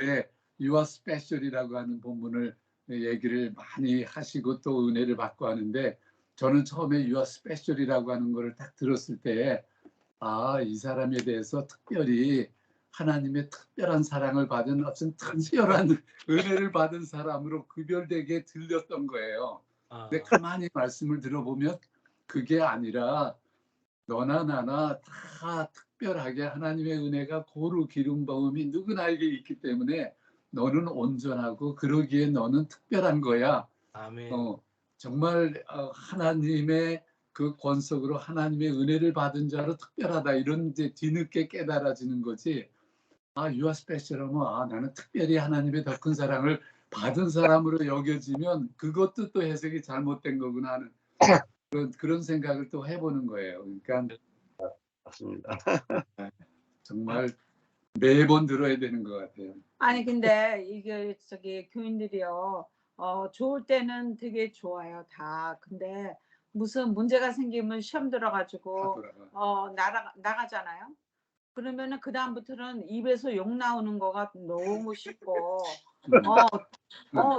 You are special이라고 하는 본문을 얘기를 많이 하시고 또 은혜를 받고 하는데, 저는 처음에 You are special이라고 하는 거를 딱 들었을 때, 아, 이 사람에 대해서 특별히 하나님의 특별한 사랑을 받은 어떤 특별한 은혜를 받은 사람으로 구별되게 들렸던 거예요. 근데 가만히 말씀을 들어보면 그게 아니라 너나 나나 다 특별하게 하나님의 은혜가 고루 기름 부음이 누구나에게 있기 때문에 너는 온전하고 그러기에 너는 특별한 거야. 아멘. 정말 하나님의 그 권속으로 하나님의 은혜를 받은 자로 특별하다, 이런 이제 뒤늦게 깨달아지는 거지. 아, you are special 하면 아, 나는 특별히 하나님의 더 큰 사랑을 받은 사람으로 여겨지면 그것도 또 해석이 잘못된 거구나 하는 그런 생각을 또 해보는 거예요. 그러니까 맞습니다. 정말 매번 들어야 되는 것 같아요. 아니 근데 이게 교인들이요, 좋을 때는 되게 좋아요 다. 근데 무슨 문제가 생기면 시험 들어가지고 나가잖아요. 그러면은 그 다음부터는 입에서 욕 나오는 거가 너무 쉽고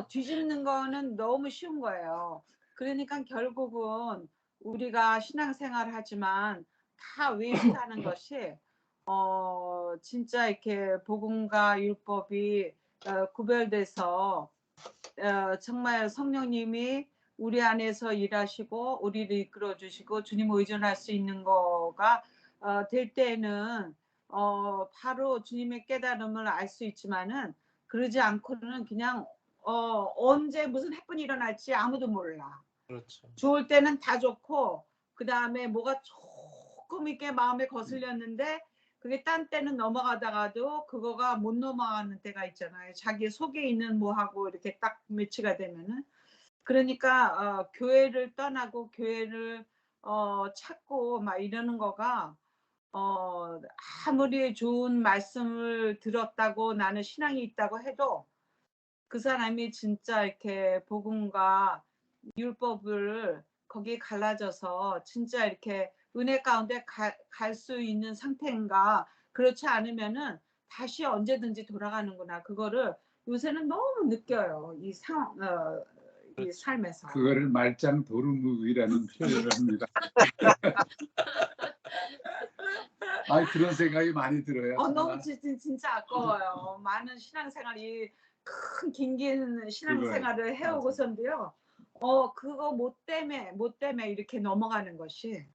뒤집는 거는 너무 쉬운 거예요. 그러니까 결국은 우리가 신앙생활을 하지만 다 외식하는 것이 진짜 이렇게 복음과 율법이 구별돼서 정말 성령님이 우리 안에서 일하시고 우리를 이끌어 주시고 주님 의존할 수 있는 거가 될 때는 바로 주님의 깨달음을 알 수 있지만은, 그러지 않고는 그냥 언제 무슨 해픈이 일어날지 아무도 몰라. 그렇죠. 좋을 때는 다 좋고 그 다음에 뭐가 조금 있게 마음에 거슬렸는데 그게 딴 때는 넘어가다가도 그거가 못 넘어가는 때가 있잖아요. 자기 속에 있는 뭐하고 이렇게 딱 매치가 되면은. 그러니까 교회를 떠나고 교회를 찾고 막 이러는 거가 아무리 좋은 말씀을 들었다고 나는 신앙이 있다고 해도 그 사람이 진짜 이렇게 복음과 율법을 거기에 갈라져서 진짜 이렇게 은혜 가운데 갈 수 있는 상태인가. 그렇지 않으면은 다시 언제든지 돌아가는구나. 그거를 요새는 너무 느껴요. 이 삶에서. 그거를 말짱 도루묵이라는 표현을 합니다. 아, 그런 생각이 많이 들어요. 너무 진짜 아까워요. 많은 신앙생활이 긴 신앙생활을 해오고선도요. 그거 못 때문에 이렇게 넘어가는 것이.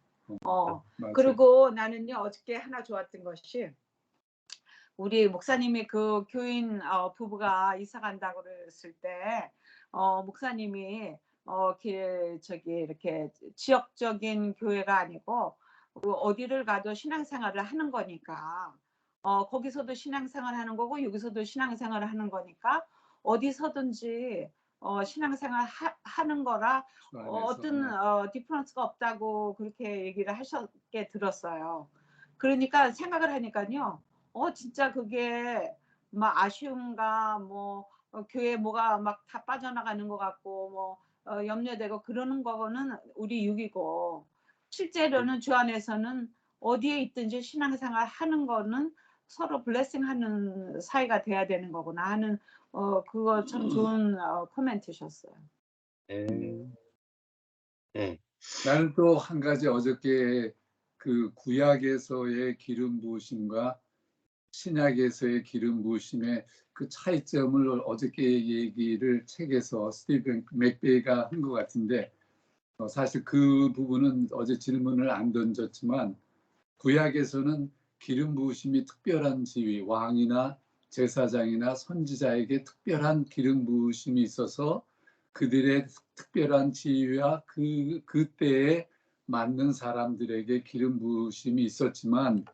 그리고 나는요, 어저께 하나 좋았던 것이, 우리 목사님이 그 교인 부부가 이사 간다고 그랬을 때 목사님이 이렇게 지역적인 교회가 아니고 어디를 가도 신앙생활을 하는 거니까 거기서도 신앙생활 하는 거고 여기서도 신앙생활을 하는 거니까 어디서든지 신앙생활 하는 거라 어떤 디퍼런스가 없다고 그렇게 얘기를 하셨게 들었어요. 그러니까 생각을 하니까요, 진짜 그게 막 아쉬움과 뭐 교회 뭐가 막 다 빠져나가는 것 같고 뭐 염려되고 그러는 거는 우리 육이고, 실제로는 주 안에서는 어디에 있든지 신앙생활 하는 거는 서로 블레싱하는 사이가 돼야 되는 거구나 하는 그거 참 좋은 코멘트셨어요. 네. 나는 또 한 가지 어저께 그 구약에서의 기름 부으심과 신약에서의 기름 부으심의 그 차이점을 어저께 얘기를 책에서 스티븐 맥베이가 한 것 같은데, 사실 그 부분은 어제 질문을 안 던졌지만, 구약에서는 기름 부으심이 특별한 지위, 왕이나 제사장이나 선지자에게 특별한 기름 부으심이 있어서 그들의 특별한 지위와 그때에 맞는 사람들에게 기름 부으심이 있었지만,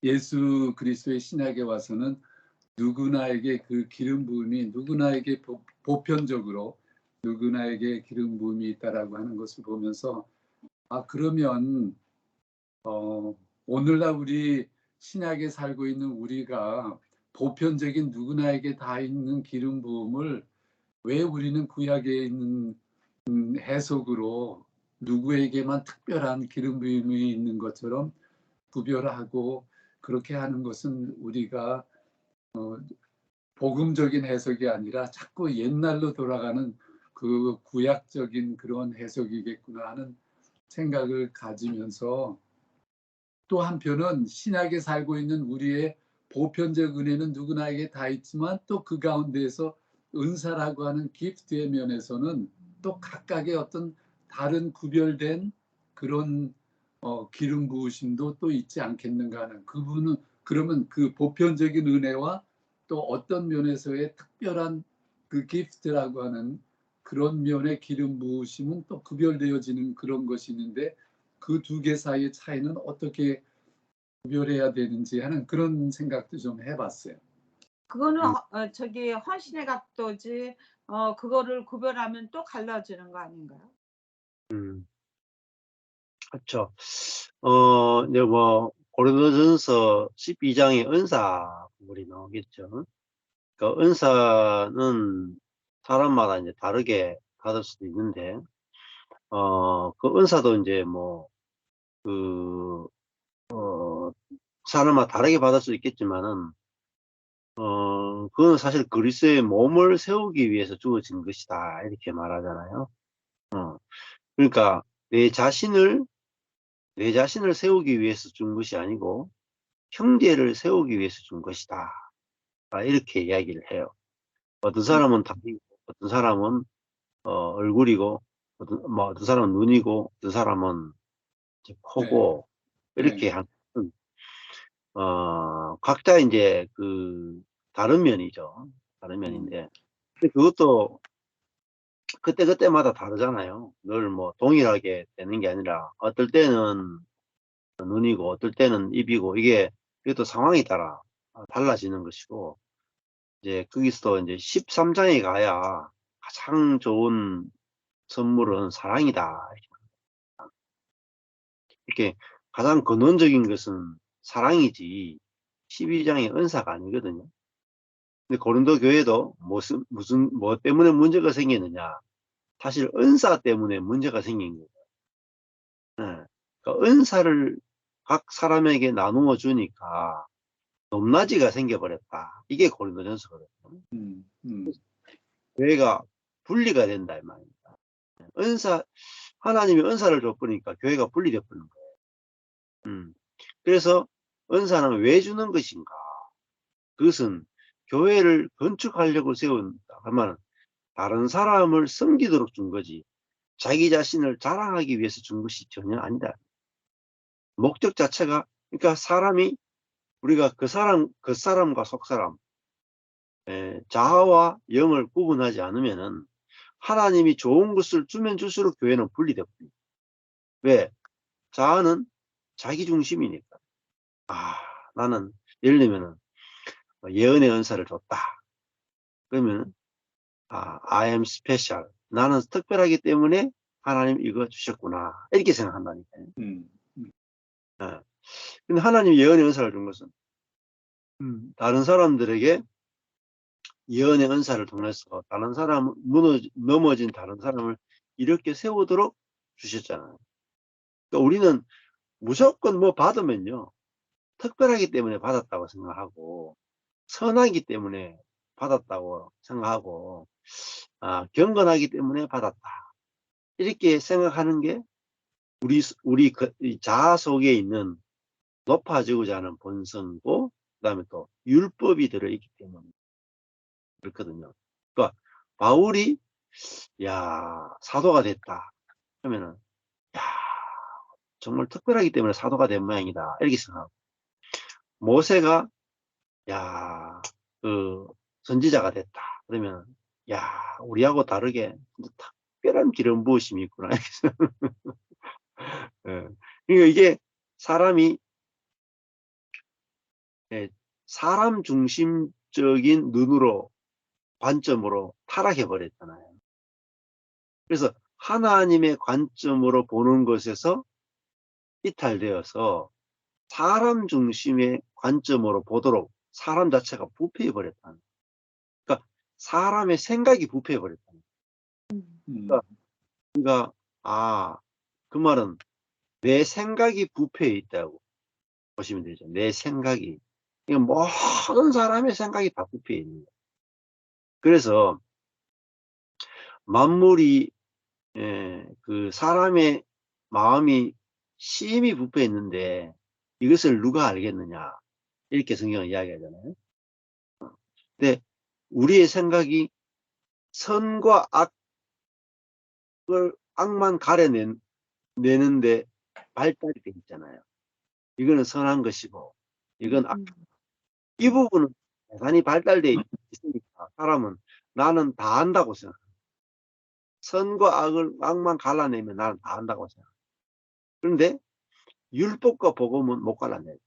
예수 그리스도의 신약에 와서는 누구나에게 그 기름 부음이 누구나에게 보편적으로 누구나에게 기름 부음이 있다라고 하는 것을 보면서, 아, 그러면 오늘날 우리 신약에 살고 있는 우리가 보편적인 누구나에게 다 있는 기름 부음을 왜 우리는 구약에 있는 해석으로 누구에게만 특별한 기름 부음이 있는 것처럼 구별하고 그렇게 하는 것은 우리가 복음적인 해석이 아니라 자꾸 옛날로 돌아가는 그 구약적인 그런 해석이겠구나 하는 생각을 가지면서, 또 한편은 신약에 살고 있는 우리의 보편적 은혜는 누구나에게 다 있지만 또 그 가운데에서 은사라고 하는 기프트의 면에서는 또 각각의 어떤 다른 구별된 그런 기름 부으심도 또 있지 않겠는가 하는, 그분은 그러면 그 보편적인 은혜와 또 어떤 면에서의 특별한 그 기프트라고 하는 그런 면의 기름 부으심은 또 구별되어지는 그런 것이 있는데, 그 두 개 사이의 차이는 어떻게 구별해야 되는지 하는 그런 생각도 좀 해봤어요. 그거는 저기 헌신의 각도지. 그거를 구별하면 또 갈라지는 거 아닌가요? 그렇죠. 이제 뭐 고린도전서 12장에 은사 부분이 나오겠죠. 그 은사는 사람마다 이제 다르게 받을 수도 있는데, 그 은사도 이제 뭐 그 사람마다 다르게 받을 수 있겠지만은, 그건 사실 그리스도의 몸을 세우기 위해서 주어진 것이다, 이렇게 말하잖아요. 그러니까 내 자신을 세우기 위해서 준 것이 아니고 형제를 세우기 위해서 준 것이다, 이렇게 이야기를 해요. 어떤 사람은 다리고, 어떤 사람은 얼굴이고, 어떤 사람은 눈이고, 어떤 사람은 이제 코고, 이렇게 하는, 각자 이제 그 다른 면이죠. 다른 면인데, 근데 그것도 그때그때마다 다르잖아요. 늘 뭐 동일하게 되는 게 아니라, 어떨 때는 눈이고, 어떨 때는 입이고, 이것도 상황에 따라 달라지는 것이고, 이제 거기서 이제 13장에 가야 가장 좋은 선물은 사랑이다, 이렇게 가장 근원적인 것은 사랑이지 12장의 은사가 아니거든요. 근데 고린도 교회도 뭐 때문에 문제가 생기느냐, 사실 은사 때문에 문제가 생긴 거예요. 그러니까 은사를 각 사람에게 나누어 주니까 높낮이가 생겨버렸다, 이게 고린도전서거든요. 교회가 분리가 된다, 이 말입니다. 하나님이 은사를 줬으니까 교회가 분리되어 버린 거예요. 그래서 은사는 왜 주는 것인가? 그것은 교회를 건축하려고 세운다 하면 다른 사람을 섬기도록 준 거지, 자기 자신을 자랑하기 위해서 준 것이 전혀 아니다. 목적 자체가, 그러니까 우리가 겉사람과 속사람, 자아와 영을 구분하지 않으면은 하나님이 좋은 것을 주면 줄수록 교회는 분리됩니다. 왜? 자아는 자기 중심이니까. 나는 예를 들면은 예언의 은사를 줬다. 그러면 I am special. 나는 특별하기 때문에 하나님 이거 주셨구나, 이렇게 생각한다니까요. 근데 하나님이 예언의 은사를 준 것은 다른 사람들에게 예언의 은사를 통해서 다른 사람, 넘어진 다른 사람을 이렇게 세우도록 주셨잖아요. 그러니까 우리는 무조건 뭐 받으면요, 특별하기 때문에 받았다고 생각하고, 선하기 때문에 받았다고 생각하고, 경건하기 때문에 받았다, 이렇게 생각하는 게 우리 이 자아 속에 있는 높아지고자 하는 본성이고, 그다음에 또 율법이 들어있기 때문에 그렇거든요. 그러니까 바울이 사도가 됐다 하면은, 정말 특별하기 때문에 사도가 된 모양이다, 이렇게 생각하고, 모세가 그 선지자가 됐다 그러면, 우리하고 다르게 특별한 기름 부으심이 있구나, 그러니까 이게 사람이 사람 중심적인 관점으로 타락해 버렸잖아요. 그래서 하나님의 관점으로 보는 것에서 이탈되어서 사람 중심의 관점으로 보도록 사람 자체가 부패해 버렸다는 거예요. 그러니까 사람의 생각이 부패해 버렸다는 거예요. 그러니까 그 말은 내 생각이 부패해 있다고 보시면 되죠. 내 생각이. 모든 사람의 생각이 다 부패해 있는 거예요. 그래서 만물이 그 사람의 마음이 심히 부패 있는데 이것을 누가 알겠느냐 이렇게 성경은 이야기하잖아요. 근데 우리의 생각이 선과 악만 가려내는데 발달이 돼 있잖아요. 이거는 선한 것이고 이건 이 부분은 대단히 발달되어 있으니까 사람은 나는 다 안다고 생각해요. 선과 악만 갈라내면 나는 다 안다고 생각해요. 그런데 율법과 복음은 못 갈라내요.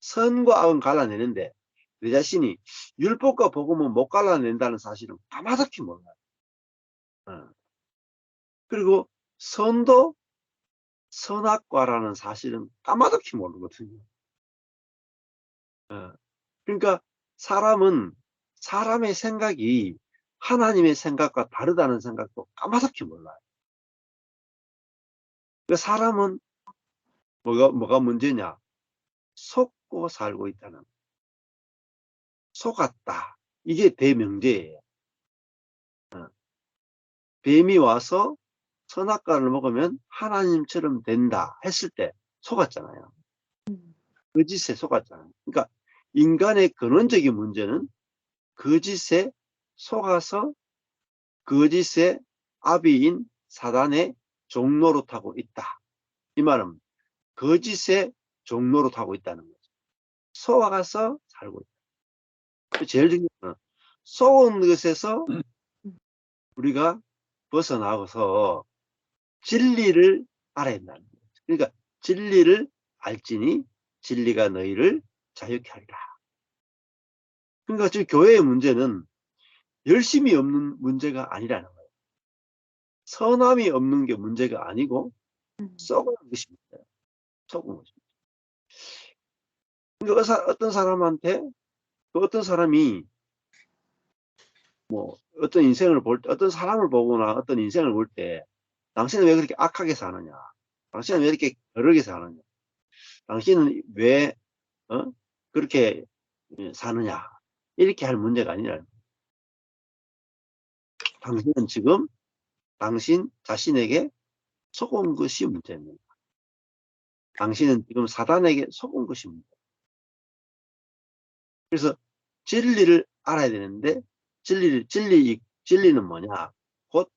선과 악은 갈라내는데 내 자신이 율법과 복음은 못 갈라낸다는 사실은 까마득히 몰라요. 그리고 선도 선악과라는 사실은 까마득히 모르거든요. 그러니까 사람은 사람의 생각이 하나님의 생각과 다르다는 생각도 까마득히 몰라요. 그러니까 사람은 뭐가 문제냐? 속고 살고 있다는 거예요. 속았다. 이게 대명제예요. 뱀이 와서 선악과를 먹으면 하나님처럼 된다 했을 때 속았잖아요. 그 짓에 속았잖아요. 그러니까 인간의 근원적인 문제는 그 짓에 속아서 그 짓의 아비인 사단의 종노릇하고 있다. 이 말은 그 짓의 종노릇하고 있다는 거죠. 속아서 살고 있다. 제일 중요한 건 속은 것에서 우리가 벗어나고서 진리를 알아야 한다는 거죠. 그러니까 진리를 알지니 진리가 너희를 자유케 하리라. 그러니까 지금 교회의 문제는 열심이 없는 문제가 아니라는 거예요. 선함이 없는 게 문제가 아니고 썩은 것이 문제예요. 썩은 것입니다. 그러니까 어떤 사람한테 어떤 사람이 뭐 어떤 인생을 볼 때 어떤 사람을 보거나 어떤 인생을 볼 때 당신은 왜 그렇게 악하게 사느냐? 당신은 왜 이렇게 더럽게 사느냐? 당신은 왜 그렇게 사느냐? 이렇게 할 문제가 아니라 당신은 지금 당신 자신에게 속은 것이 문제입니다. 당신은 지금 사단에게 속은 것이 문제입니다. 그래서 진리를 알아야 되는데 진리는 뭐냐? 곧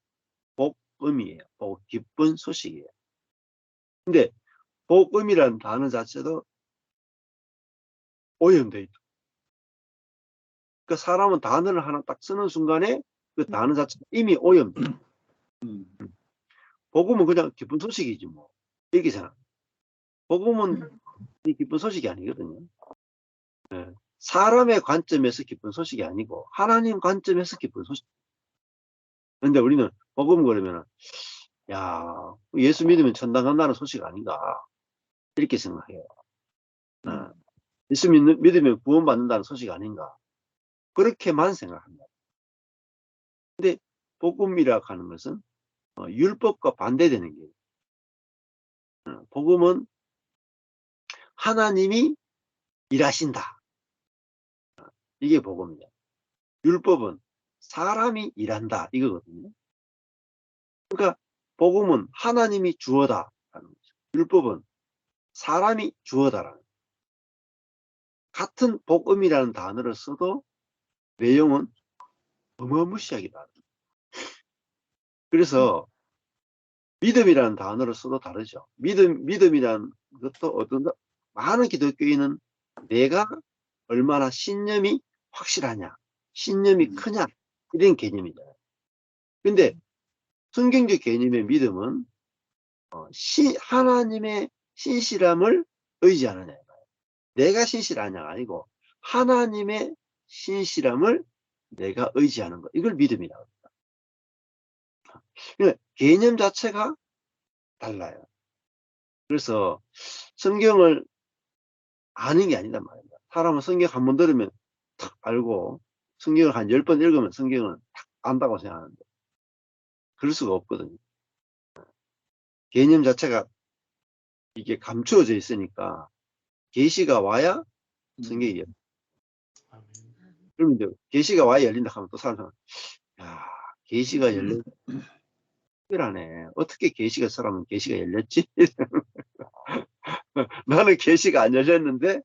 복음이에요. 기쁜 소식이에요. 근데 복음이라는 단어 자체도 오염되어 있다. 그러니까 사람은 단어를 하나 딱 쓰는 순간에 그 단어 자체가 이미 오염돼. 복음은 그냥 기쁜 소식이지 뭐. 이렇게 생각. 복음은 기쁜 소식이 아니거든요. 네. 사람의 관점에서 기쁜 소식이 아니고 하나님 관점에서 기쁜 소식. 그런데 우리는 복음 그러면 야 예수 믿으면 천당 간다는 소식 아닌가 이렇게 생각해요. 예수 믿으면 구원받는다는 소식 아닌가 그렇게만 생각합니다. 근데 복음이라고 하는 것은 율법과 반대되는 게 복음은 하나님이 일하신다. 이게 복음이에요. 율법은 사람이 일한다. 이거거든요. 그러니까 복음은 하나님이 주어다. 율법은 사람이 주어다라는 거예요. 같은 복음이라는 단어를 써도 내용은 어마무시하게 다르죠. 그래서 믿음이라는 단어를 써도 다르죠. 믿음이라는 것도 어떤 많은 기독교인은 내가 얼마나 신념이 확실하냐, 신념이 크냐 이런 개념이잖아요. 근데 성경적 개념의 믿음은 하나님의 신실함을 의지하느냐. 내가 신실하냐가 아니고 하나님의 신실함을 내가 의지하는 것. 이걸 믿음이라고 합니다. 그러니까 개념 자체가 달라요. 그래서 성경을 아는 게 아니란 말입니다. 사람은 성경 한 번 들으면 탁 알고 성경을 한 10번 읽으면 성경을 탁 안다고 생각하는데 그럴 수가 없거든요. 개념 자체가 이게 감추어져 있으니까 계시가 와야 성경이 그러면 이제 계시가 와 열린다 하면 또 사람은 야, 계시가 열려 특별하네. 어떻게 계시가 사람은 계시가 열렸지? 나는 계시가 안 열렸는데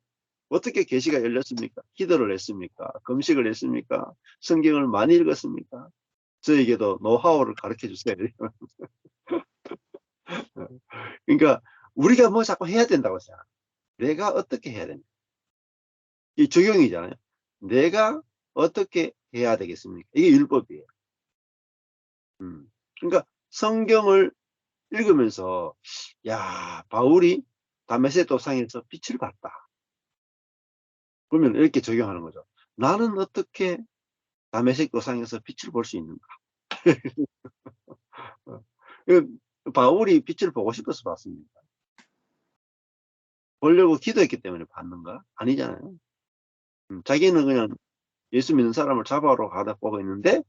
어떻게 계시가 열렸습니까? 기도를 했습니까? 금식을 했습니까? 성경을 많이 읽었습니까? 저에게도 노하우를 가르쳐 주세요. 그러니까 우리가 뭐 자꾸 해야 된다고 생각. 내가 어떻게 해야 됩니까? 이 적용이잖아요. 내가 어떻게 해야 되겠습니까? 이게 율법이에요. 그러니까 성경을 읽으면서 야, 바울이 다메섹 도상에서 빛을 봤다. 그러면 이렇게 적용하는 거죠. 나는 어떻게 다메섹 도상에서 빛을 볼 수 있는가? 바울이 빛을 보고 싶어서 봤습니다. 보려고 기도했기 때문에 봤는가? 아니잖아요. 자기는 그냥 예수 믿는 사람을 잡아오러 가다 보고 있는데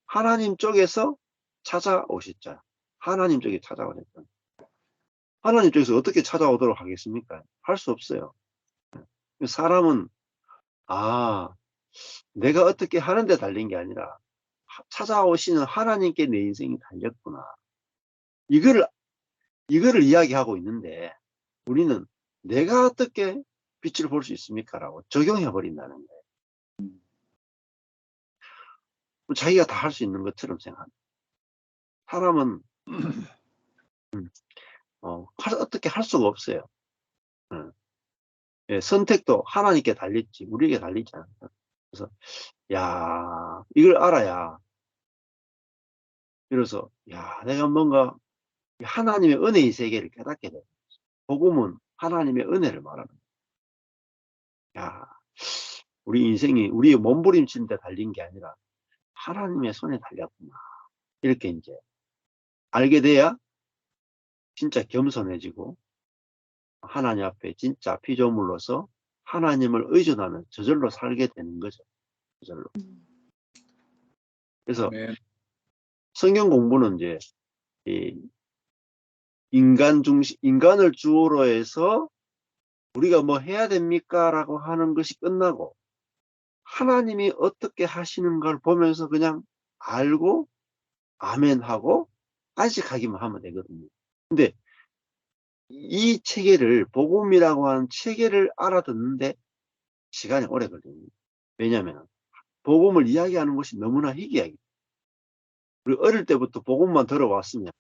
하나님 쪽에서 찾아오셨죠. 하나님 쪽에 찾아오셨죠. 하나님 쪽에서 어떻게 찾아오도록 하겠습니까? 할 수 없어요. 사람은 내가 어떻게 하는데 달린 게 아니라 찾아오시는 하나님께 내 인생이 달렸구나. 이거를 이야기하고 있는데 우리는 내가 어떻게 빛을 볼 수 있습니까? 라고 적용해 버린다는 거예요. 자기가 다 할 수 있는 것처럼 생각합니다. 사람은 어떻게 할 수가 없어요. 예, 선택도 하나님께 달렸지 우리에게 달리지 않아요. 그래서 야, 이걸 알아야 그래서 야, 내가 뭔가 하나님의 은혜의 세계를 깨닫게 돼요. 복음은 하나님의 은혜를 말하는 거예요. 야, 우리 인생이 우리의 몸부림치는 데 달린 게 아니라 하나님의 손에 달렸구나. 이렇게 이제 알게 돼야 진짜 겸손해지고 하나님 앞에 진짜 피조물로서 하나님을 의존하는 저절로 살게 되는 거죠. 저절로. 그래서 성경 공부는 이제 인간을 주어로 해서 우리가 뭐 해야 됩니까? 라고 하는 것이 끝나고 하나님이 어떻게 하시는 걸 보면서 그냥 알고 아멘하고 안식하기만 하면 되거든요. 근데 이 체계를 복음이라고 하는 체계를 알아듣는데 시간이 오래 걸립니다. 왜냐하면 복음을 이야기하는 것이 너무나 희귀하기. 우리 어릴 때부터 복음만 들어왔으면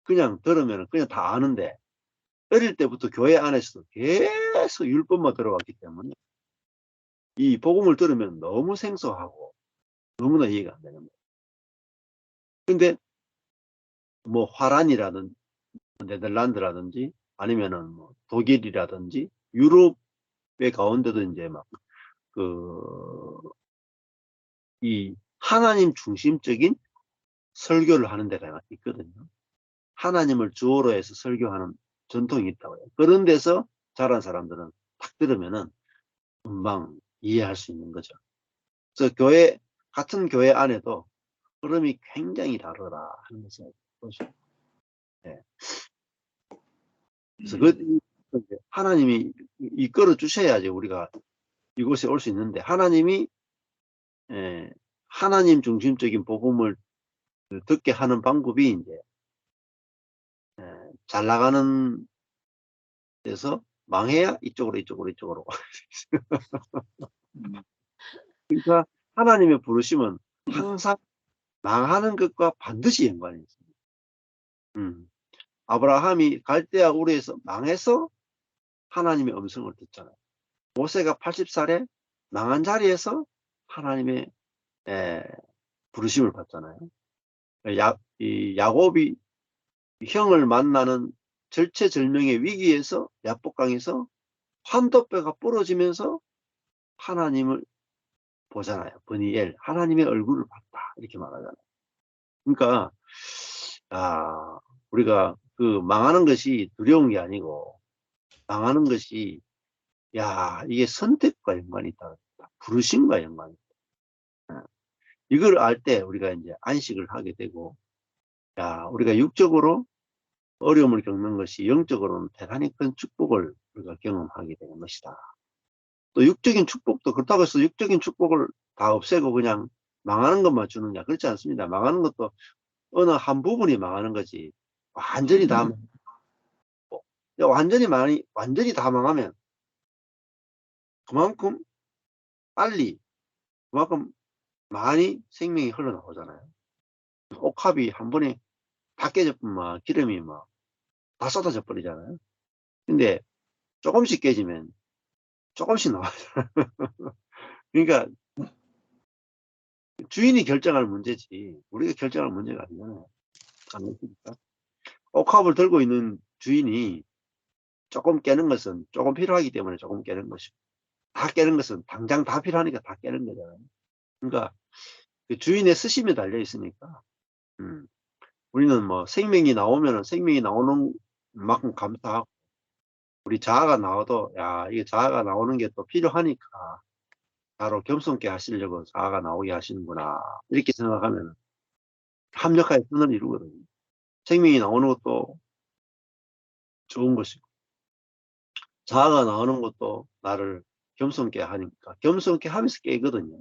그냥 들으면 그냥 다 아는데 어릴 때부터 교회 안에서도 계속 율법만 들어왔기 때문에 이 복음을 들으면 너무 생소하고 너무나 이해가 안 되는 거예요. 근데 뭐 화란이라든지 네덜란드라든지 아니면은 뭐 독일이라든지 유럽의 가운데도 이제 막 이 하나님 중심적인 설교를 하는 데가 있거든요. 하나님을 주어로 해서 설교하는 전통이 있다고 해요. 그런 데서 자란 사람들은 딱 들으면은 금방 이해할 수 있는 거죠. 그래서 같은 교회 안에도 흐름이 굉장히 다르다 하는 것을 보시죠. 네. 그래서 하나님이 이끌어 주셔야지 우리가 이곳에 올 수 있는데 하나님이 하나님 중심적인 복음을 듣게 하는 방법이 이제 잘 나가는 데서 망해야 이쪽으로 그러니까 하나님의 부르심은 항상 망하는 것과 반드시 연관이 있습니다. 아브라함이 갈대아 우르에서 망해서 하나님의 음성을 듣잖아요. 모세가 80살에 망한 자리에서 하나님의 부르심을 받잖아요. 야곱이 형을 만나는 절체절명의 위기에서 야복강에서 환도뼈가 부러지면서 하나님을 보잖아요. 버니엘, 하나님의 얼굴을 봤다. 이렇게 말하잖아요. 그러니까 우리가 망하는 것이 두려운 게 아니고 망하는 것이 이게 선택과 연관이 있다. 부르심과 연관이 있다. 이걸 알 때 우리가 이제 안식을 하게 되고 우리가 육적으로 어려움을 겪는 것이 영적으로는 대단히 큰 축복을 우리가 경험하게 되는 것이다. 또 육적인 축복도 그렇다고 해서 육적인 축복을 다 없애고 그냥 망하는 것만 주느냐? 그렇지 않습니다. 망하는 것도 어느 한 부분이 망하는 거지. 완전히 다 완전히 다 망하면 그만큼 빨리, 그만큼 많이 생명이 흘러나오잖아요. 옥합이 한 번에 다 깨져뿐만 기름이 막 다 쏟아져 버리잖아요. 근데 조금씩 깨지면 조금씩 나와요. 그러니까 주인이 결정할 문제지 우리가 결정할 문제가 아니잖아요. 아니겠습니까? 옥합을 들고 있는 주인이 조금 깨는 것은 조금 필요하기 때문에 조금 깨는 것이고, 다 깨는 것은 당장 다 필요하니까 다 깨는 거잖아요. 그러니까 그 주인의 스심에 달려 있으니까 우리는 뭐 생명이 나오면은 생명이 나오는 만큼 감사하고, 우리 자아가 나와도 야 이게 자아가 나오는 게 또 필요하니까 바로 겸손케 하시려고 자아가 나오게 하시는구나, 이렇게 생각하면 합력하여 선을 이루거든요. 생명이 나오는 것도 좋은 것이고 자아가 나오는 것도 나를 겸손케 하니까 겸손케 하면서 깨거든요.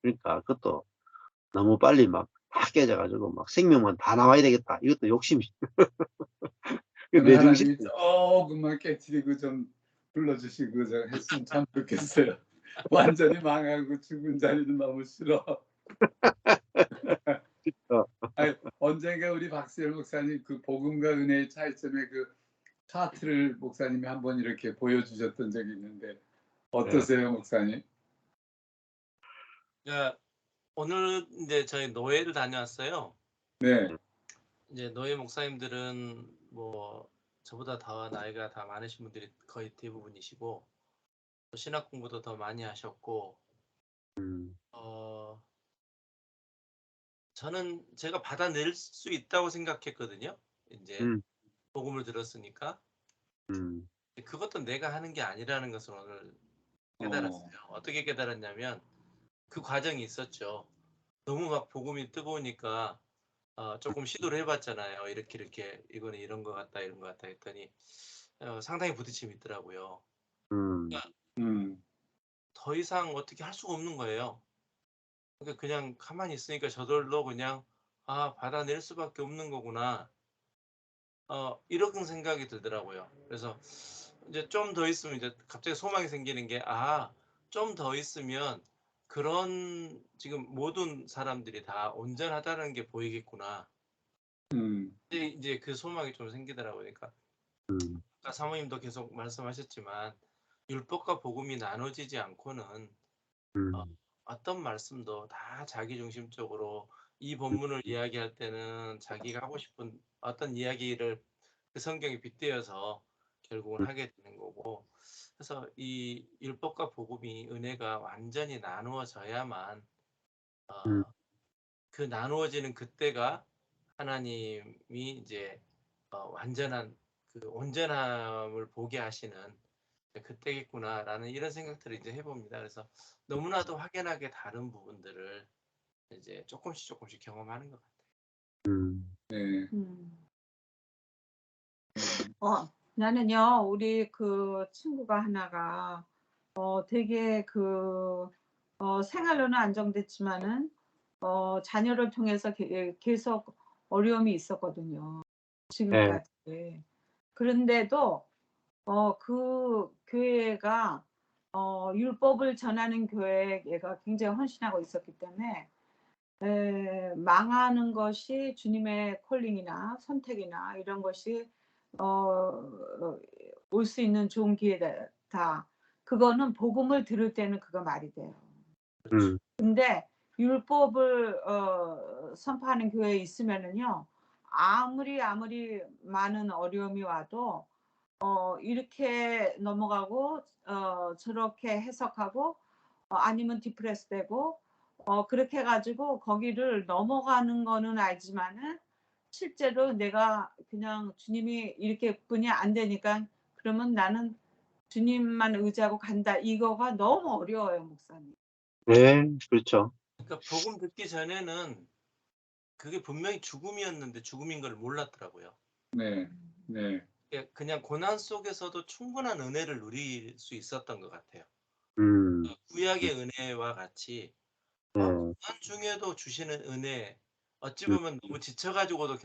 그러니까 그것도 너무 빨리 막 다 깨져가지고 막 생명만 다 나와야 되겠다, 이것도 욕심이. 저는 내 중심. 하나님이 조금만 깨트리고 좀 불러주시고 저 했으면 참 좋겠어요. 완전히 망하고 죽은 자리는 너무 싫어. 아니, 언젠가 우리 박세열 목사님 그 복음과 은혜의 차이점의 그 차트를 목사님이 한번 이렇게 보여주셨던 적이 있는데 어떠세요, 목사님? 오늘 이제 저희 노예를 다녀왔어요. 네, 이제 노예 목사님들은 뭐 저보다 더 나이가 다 많으신 분들이 거의 대부분이시고 신학 공부도 더 많이 하셨고 저는 제가 받아낼 수 있다고 생각했거든요. 이제 복음을 들었으니까 그것도 내가 하는 게 아니라는 것을 오늘 깨달았어요. 어떻게 깨달았냐면 그 과정이 있었죠. 너무 막 복음이 뜨거우니까 조금 시도를 해봤잖아요. 이렇게 이거는 이런 것 같다 이런 것 같다 했더니 상당히 부딪힘이 있더라고요. 그러니까 더 이상 어떻게 할 수가 없는 거예요. 그러니까 그냥 가만히 있으니까 저절로 그냥 받아낼 수밖에 없는 거구나. 이런 생각이 들더라고요. 그래서 이제 좀 더 있으면 이제 갑자기 소망이 생기는 게 좀 더 있으면 그런 지금 모든 사람들이 다 온전하다는 게 보이겠구나. 이제 그 소망이 좀 생기더라고요. 그러니까 아까 사모님도 계속 말씀하셨지만 율법과 복음이 나눠지지 않고는 어떤 말씀도 다 자기중심적으로 이 본문을 이야기할 때는 자기가 하고 싶은 어떤 이야기를 그 성경에 빗대어서 결국은 하게 되는 거고, 그래서 이 율법과 복음이 은혜가 완전히 나누어져야만 그 나누어지는 그때가 하나님이 이제 완전한 그 온전함을 보게 하시는 그때겠구나라는 이런 생각들을 이제 해봅니다. 그래서 너무나도 확연하게 다른 부분들을 이제 조금씩 경험하는 것 같아요. 네. 나는요, 우리 그 친구가 하나가 되게 생활로는 안정됐지만은 자녀를 통해서 계속 어려움이 있었거든요. 지금까지. 그런데도 그 교회가 율법을 전하는 교회에 얘가 굉장히 헌신하고 있었기 때문에 망하는 것이 주님의 콜링이나 선택이나 이런 것이 올 수 있는 좋은 기회다. 그거는 복음을 들을 때는 그거 말이 돼요. 근데 율법을 선포하는 교회에 있으면은요, 아무리 많은 어려움이 와도 이렇게 넘어가고 저렇게 해석하고 아니면 디프레스 되고 그렇게 해가지고 거기를 넘어가는 거는 알지만은 실제로 내가 그냥 주님이 이렇게 뿐이 안 되니까 그러면 나는 주님만 의지하고 간다. 이거가 너무 어려워요, 목사님. 네, 그렇죠. 그러니까 복음 듣기 전에는 그게 분명히 죽음이었는데 죽음인 걸 몰랐더라고요. 네. 그냥 고난 속에서도 충분한 은혜를 누릴 수 있었던 것 같아요. 구약의 은혜와 같이 고난 중에도 주시는 은혜, 어찌 보면 너무 지쳐가지고도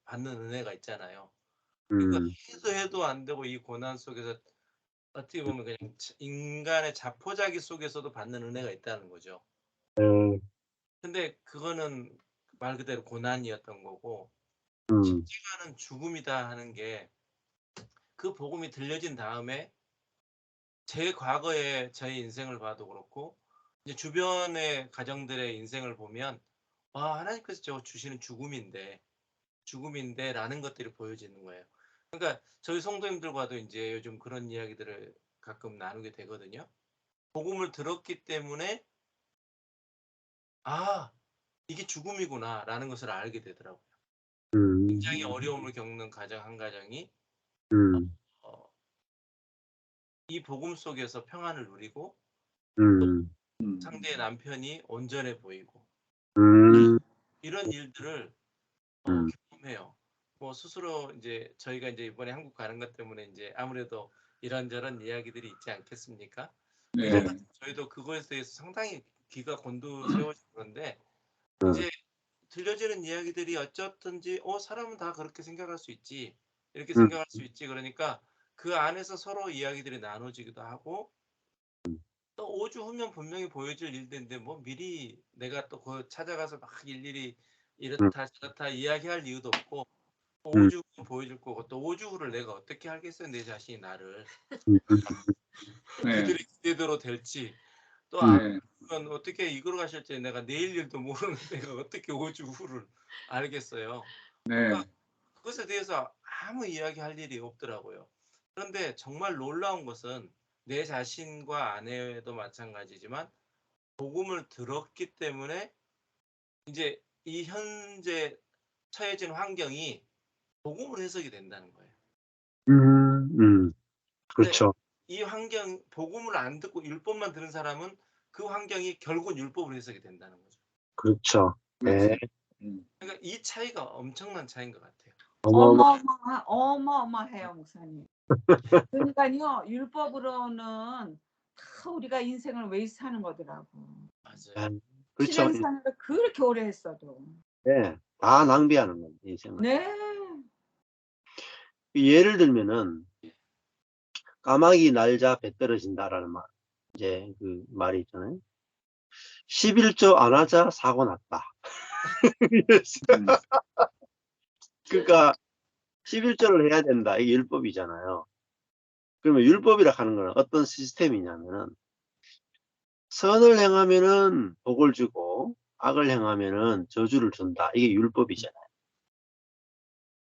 받는 은혜가 있잖아요. 그러니까 해도 안 되고 이 고난 속에서 어떻게 보면 그냥 인간의 자포자기 속에서도 받는 은혜가 있다는 거죠. 근데 그거는 말 그대로 고난이었던 거고, 십자가는 죽음이다 하는 게 그 복음이 들려진 다음에 제 과거의 저의 인생을 봐도 그렇고 이제 주변의 가정들의 인생을 보면 하나님께서 저 주시는 죽음인데라는 것들이 보여지는 거예요. 그러니까 저희 성도님들과도 이제 요즘 그런 이야기들을 가끔 나누게 되거든요. 복음을 들었기 때문에 이게 죽음이구나라는 것을 알게 되더라고요. 굉장히 어려움을 겪는 가정 한 가정이 이 복음 속에서 평안을 누리고 또 상대의 남편이 온전해 보이고 이런 일들을 경험해요. 뭐 스스로 이제 저희가 이제 이번에 한국 가는 것 때문에 이제 아무래도 이런저런 이야기들이 있지 않겠습니까? 네. 저희도 그거에 대해서 상당히 귀가 곤두세워진 건데 이제 들려지는 이야기들이 어쩌든지 사람은 다 그렇게 생각할 수 있지 이렇게 생각할 수 있지 그러니까 그 안에서 서로 이야기들이 나눠지기도 하고 또 5주 후면 분명히 보여질 일들인데 뭐 미리 내가 또 그 찾아가서 막 일일이 이렇다 저렇다 이야기할 이유도 없고 5주 후 보여줄 거고 또 5주 후를 내가 어떻게 알겠어요 내 자신이 나를 그들의 기대대로 될지 또 그건 어떻게 이끌어 가실지 내가 내일 일도 모르는 내가 어떻게 5주 후를 알겠어요. 그러니까 그것에 대해서 아무 이야기할 일이 없더라고요. 그런데 정말 놀라운 것은 내 자신과 아내도 마찬가지지만 복음을 들었기 때문에 이제 이 현재 처해진 환경이 복음으로 해석이 된다는 거예요. 그렇죠. 이 환경 복음을 안 듣고 율법만 들은 사람은 그 환경이 결국은 율법으로 해석이 된다는 거죠. 그렇죠. 네. 그러니까 이 차이가 엄청난 차이인 것 같아요. 어마어마해요, 목사님. 그러니까요, 율법으로는 다 우리가 인생을 웨이스하는 거더라고. 맞아요. 그렇죠. 신앙생활을 그렇게 오래 했어도. 네, 다 낭비하는 거예요, 인생을. 네. 예를 들면은 까마귀 날자 배 떨어진다라는 말, 이제 그 말이 있잖아요. 11조 안 하자 사고 났다. 그러니까 11조를 해야 된다. 이게 율법이잖아요. 그러면 율법이라 하는 거는 어떤 시스템이냐면은 선을 행하면은 복을 주고 악을 행하면은 저주를 준다. 이게 율법이잖아요.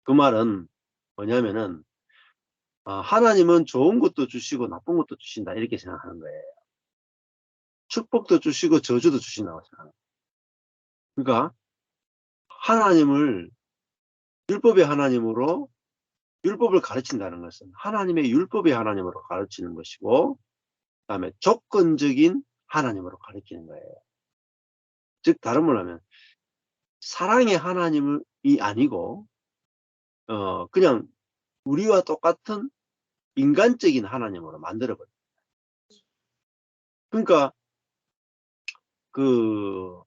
그 말은 뭐냐면은 하나님은 좋은 것도 주시고 나쁜 것도 주신다. 이렇게 생각하는 거예요. 축복도 주시고 저주도 주신다고 생각합니다. 그러니까 하나님을 율법의 하나님으로 율법을 가르친다는 것은 하나님의 율법의 하나님으로 가르치는 것이고 그다음에 조건적인 하나님으로 가르치는 거예요. 즉 다른 말로 하면 사랑의 하나님이 아니고 그냥 우리와 똑같은 인간적인 하나님으로 만들어버려요. 그러니까 그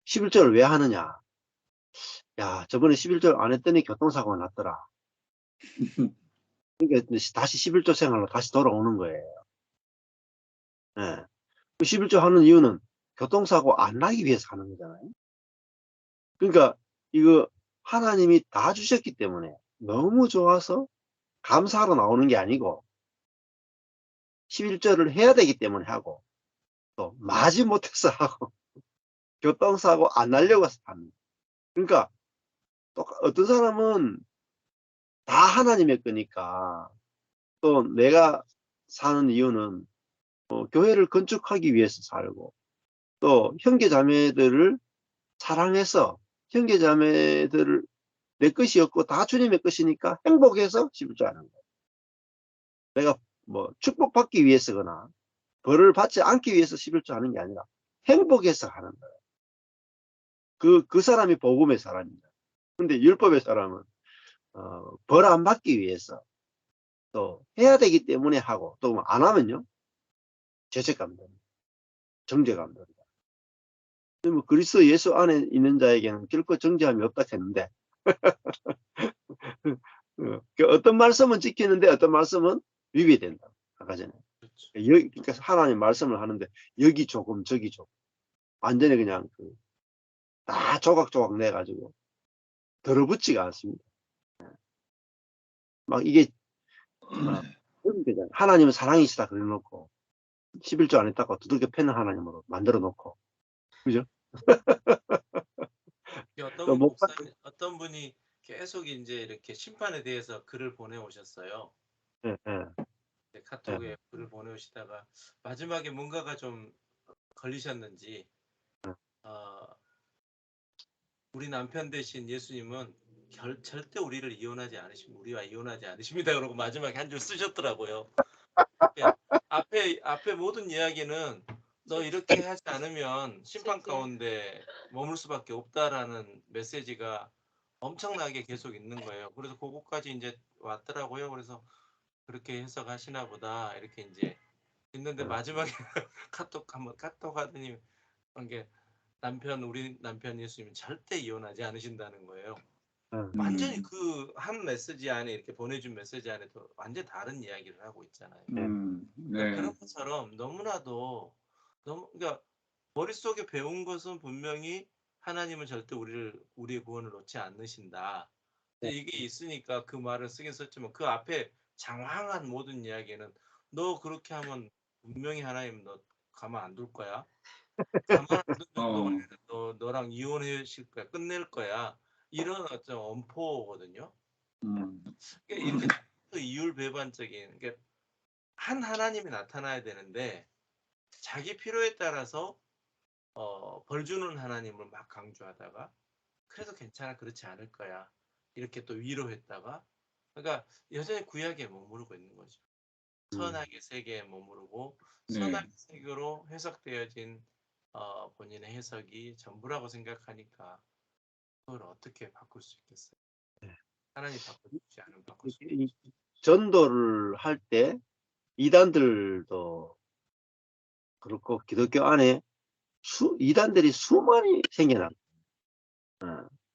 11조를 왜 하느냐. 야, 저번에 11조 안 했더니 교통사고가 났더라. 그러니까 다시 11조 생활로 다시 돌아오는 거예요. 네. 그 11조 하는 이유는 교통사고 안 나기 위해서 하는 거잖아요. 그러니까 이거 하나님이 다 주셨기 때문에 너무 좋아서 감사하러 나오는 게 아니고 11조를 해야 되기 때문에 하고 또 마지 못해서 하고 교통사고 안 나려고 해서 합니다. 그러니까 또 어떤 사람은 다 하나님의 거니까 또 내가 사는 이유는 교회를 건축하기 위해서 살고 또 형제자매들을 사랑해서 형제자매들을 내 것이었고 다 주님의 것이니까 행복해서 11조 하는 거예요. 내가 뭐 축복받기 위해서거나 벌을 받지 않기 위해서 11조 하는 게 아니라 행복해서 하는 거예요. 그 사람이 복음의 사람입니다. 근데 율법의 사람은 벌 안 받기 위해서 또 해야 되기 때문에 하고 또 안 하면요 죄책감 듭니다. 정죄감 듭니다. 뭐 그리스도 예수 안에 있는 자에게는 결코 정죄함이 없다 했는데 어떤 말씀은 지키는데 어떤 말씀은 위배된다. 아까 전에. 그러니까 하나님 말씀을 하는데 여기 조금 저기 조금 완전히 그냥 다 조각조각 내가지고 들어붙지가 않습니다. 막 이게 하나님은 사랑이시다 그래놓고 11조 안 했다고 두들겨 패는 하나님으로 만들어 놓고 그죠? 어떤 분이 계속 이제 이렇게 심판에 대해서 글을 보내오셨어요. 예, 예. 카톡에 글을 보내오시다가 마지막에 뭔가가 좀 걸리셨는지 우리 남편 대신 예수님은 절대 우리와 이혼하지 않으십니다. 그러고 마지막에 한 줄 쓰셨더라고요. 앞에 모든 이야기는 너 이렇게 하지 않으면 심판 가운데 머물 수밖에 없다라는 메시지가 엄청나게 계속 있는 거예요. 그래서 그거까지 이제 왔더라고요. 그래서 그렇게 해석하시나 보다 이렇게 이제 있는데 마지막에 카톡 하더니 이게 우리 남편 예수님은 절대 이혼하지 않으신다는 거예요. 완전히 그 한 메시지 안에 이렇게 보내준 메시지 안에도 완전 다른 이야기를 하고 있잖아요. 네. 그러니까 그런 것처럼 그러니까 머릿속에 배운 것은 분명히 하나님은 절대 우리의 구원을 놓지 않으신다. 근데 이게 있으니까 그 말을 쓰긴 썼지만 그 앞에 장황한 모든 이야기는 너 그렇게 하면 분명히 하나님 너 가만 안 둘 거야. 가만 안 두면 너랑 이혼하실 거야. 끝낼 거야. 이런 어떤 엄포거든요. 이렇게 이율배반적인 한 하나님이 나타나야 되는데 자기 필요에 따라서 벌 주는 하나님을 막 강조하다가 그래도 괜찮아 그렇지 않을 거야 이렇게 또 위로했다가 그러니까 여전히 구약에 머무르고 있는 거죠. 선악의 세계에 머무르고 선악의 세계로 해석되어진 본인의 해석이 전부라고 생각하니까 그걸 어떻게 바꿀 수 있겠어요? 하나님 바꿔주지 않으면 바꿀 수 없죠. 전도를 할 때 이단들도 그렇고 기독교 안에 이단들이 수많이 생겨나.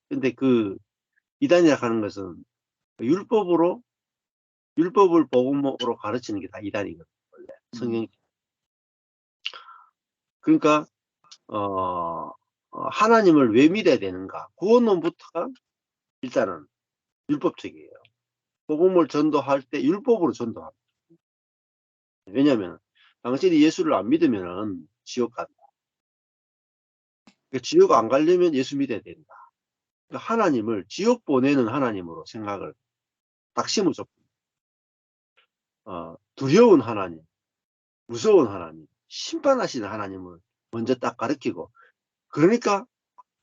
근데 그 이단이라 하는 것은 율법을 복음으로 가르치는 게 다 이단이거든요. 원래 성경. 그러니까 하나님을 왜 믿어야 되는가? 구원론부터가 일단은 율법적이에요. 복음을 전도할 때 율법으로 전도합니다. 왜냐하면 당신이 예수를 안 믿으면 지옥 간다. 그러니까 지옥 안 가려면 예수 믿어야 된다. 그러니까 하나님을 지옥 보내는 하나님으로 생각을 딱 심어줘. 두려운 하나님, 무서운 하나님, 심판하시는 하나님을 먼저 딱 가르치고, 그러니까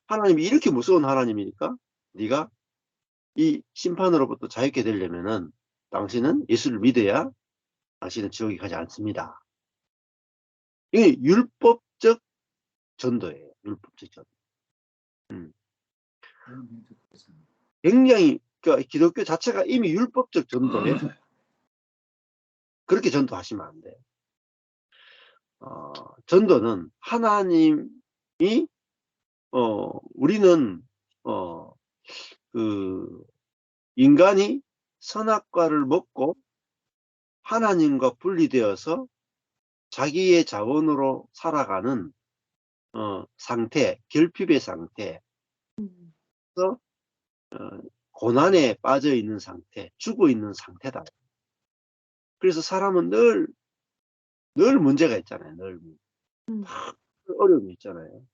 하나님이 이렇게 무서운 하나님이니까 네가 이 심판으로부터 자유케 되려면은 당신은 예수를 믿어야 당신은 지옥에 가지 않습니다. 이게 율법적 전도예요. 율법적 전도. 굉장히 그러니까 기독교 자체가 이미 율법적 전도에 그렇게 전도하시면 안 돼요. 전도는 하나님이 우리는 그 인간이 선악과를 먹고 하나님과 분리되어서 자기의 자원으로 살아가는 상태, 결핍의 상태, 고난에 빠져 있는 상태, 죽어 있는 상태다. 그래서 사람은 늘 문제가 있잖아요. 늘 어려움이 있잖아요.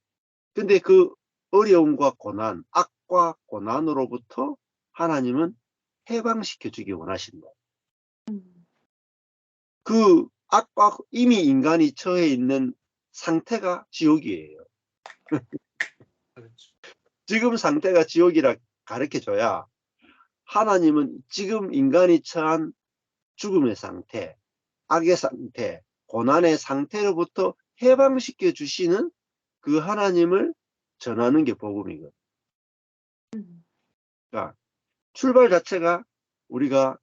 근데 그 어려움과 고난, 악과 고난으로부터 하나님은 해방시켜 주기 원하신다. 그 악과 이미 인간이 처해 있는 상태가 지옥이에요. 그렇죠. 지금 상태가 지옥이라 가르쳐줘야 하나님은 지금 인간이 처한 죽음의 상태, 악의 상태, 고난의 상태로부터 해방시켜 주시는 그 하나님을 전하는 게 복음이거든요. 그러니까 출발 자체가 우리가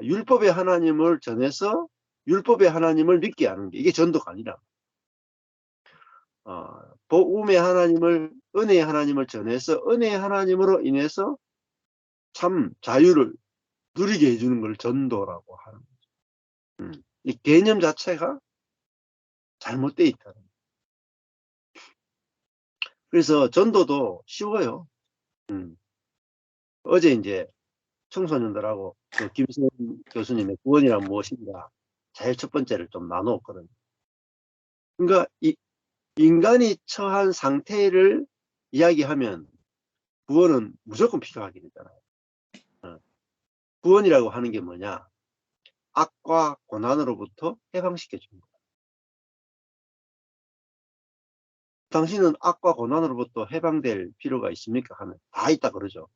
율법의 하나님을 전해서 율법의 하나님을 믿게 하는 게 이게 전도가 아니라 복음의 하나님을 은혜의 하나님을 전해서 은혜의 하나님으로 인해서 참 자유를 누리게 해주는 걸 전도라고 하는 거죠. 이 개념 자체가 잘못되어 있다는 거예요. 그래서 전도도 쉬워요. 어제 이제 청소년들하고 그 김세현 교수님의 구원이란 무엇인가 제일 첫 번째를 좀 나누었거든요. 그러니까 이 인간이 처한 상태를 이야기하면 구원은 무조건 필요하게 되잖아요. 구원이라고 하는 게 뭐냐? 악과 고난으로부터 해방시켜 주는 거예요. 당신은 악과 고난으로부터 해방될 필요가 있습니까? 하면 다 있다 그러죠.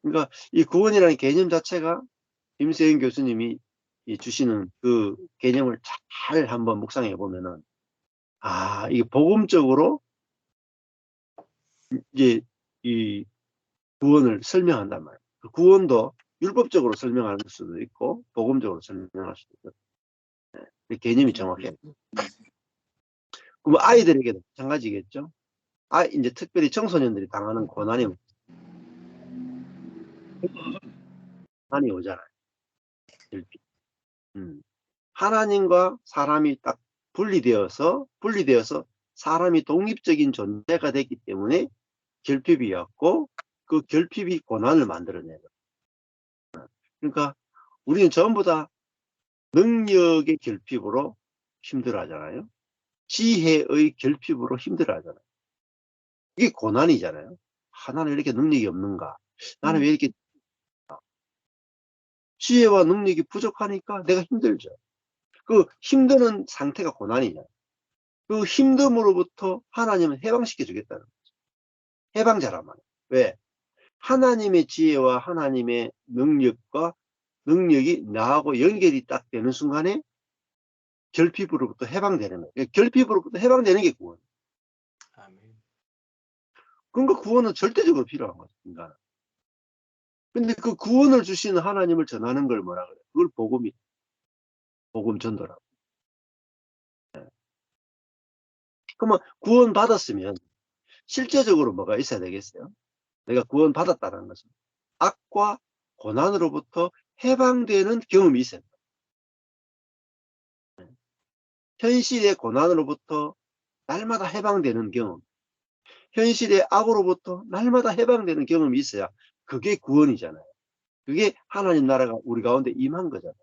그러니까 이 구원이라는 개념 자체가 김세현 교수님이 주시는 그 개념을 잘 한번 묵상해 보면은 이게 복음적으로 이제 이 구원을 설명한단 말이에요. 그 구원도 율법적으로 설명할 수도 있고 복음적으로 설명할 수도 있고 개념이 정확해요. 그럼 아이들에게도 마찬가지겠죠. 이제 특별히 청소년들이 당하는 고난이 오잖아요. 하나님과 사람이 딱 분리되어서 사람이 독립적인 존재가 됐기 때문에 결핍이 왔고 그 결핍이 고난을 만들어내요. 그러니까 우리는 전부 다 능력의 결핍으로 힘들어하잖아요. 지혜의 결핍으로 힘들어하잖아요. 이게 고난이잖아요. 나는 왜 이렇게 능력이 없는가? 나는 왜 이렇게 지혜와 능력이 부족하니까 내가 힘들죠. 그 힘드는 상태가 고난이잖아요. 그 힘듦으로부터 하나님은 해방시켜 주겠다는 거죠. 해방자란 말이에요. 왜? 하나님의 지혜와 하나님의 능력이 나하고 연결이 딱 되는 순간에 결핍으로부터 해방되는 거예요. 결핍으로부터 해방되는 게 구원. 아멘. 그러니까 구원은 절대적으로 필요한 거죠, 인간은. 근데 그 구원을 주시는 하나님을 전하는 걸 뭐라 그래요? 그걸 복음 전도라고. 그러면 구원 받았으면 실제적으로 뭐가 있어야 되겠어요? 내가 구원 받았다는 것은 악과 고난으로부터 해방되는 경험이 있어야 돼요. 현실의 고난으로부터 날마다 해방되는 경험, 현실의 악으로부터 날마다 해방되는 경험이 있어야 그게 구원이잖아요. 그게 하나님 나라가 우리 가운데 임한 거잖아요.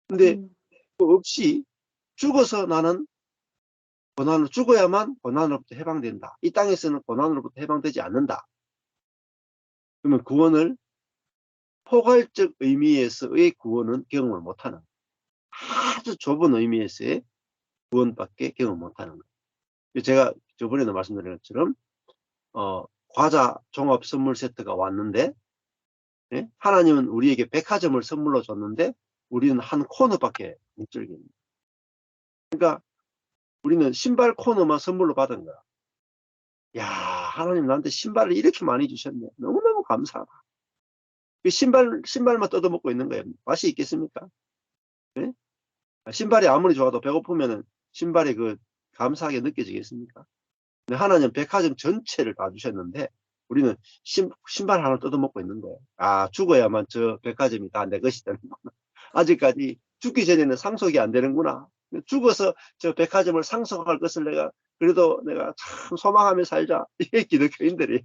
근데 그거 없이 죽어서 나는 죽어야만 고난으로부터 해방된다. 이 땅에서는 고난으로부터 해방되지 않는다. 그러면 구원을 포괄적 의미에서의 구원은 경험을 못하는 아주 좁은 의미에서의 구원밖에 경험 못하는 거예요. 제가 저번에도 말씀드린 것처럼 과자 종합 선물 세트가 왔는데 하나님은 우리에게 백화점을 선물로 줬는데 우리는 한 코너밖에 못 즐깁니다. 그러니까 우리는 신발 코너만 선물로 받은 거야. 야, 하나님 나한테 신발을 이렇게 많이 주셨네. 너무너무 감사하다. 그 신발만 뜯어먹고 있는 거예요. 맛이 있겠습니까? 네? 신발이 아무리 좋아도 배고프면은 신발이 감사하게 느껴지겠습니까? 근데 하나님 백화점 전체를 다 주셨는데 우리는 신발 하나 뜯어먹고 있는 거예요. 죽어야만 저 백화점이 다 내 것이 되는구나. 아직까지 죽기 전에는 상속이 안 되는구나. 죽어서 저 백화점을 상속할 것을 그래도 내가 참 소망하며 살자. 이게 기독교인들이야.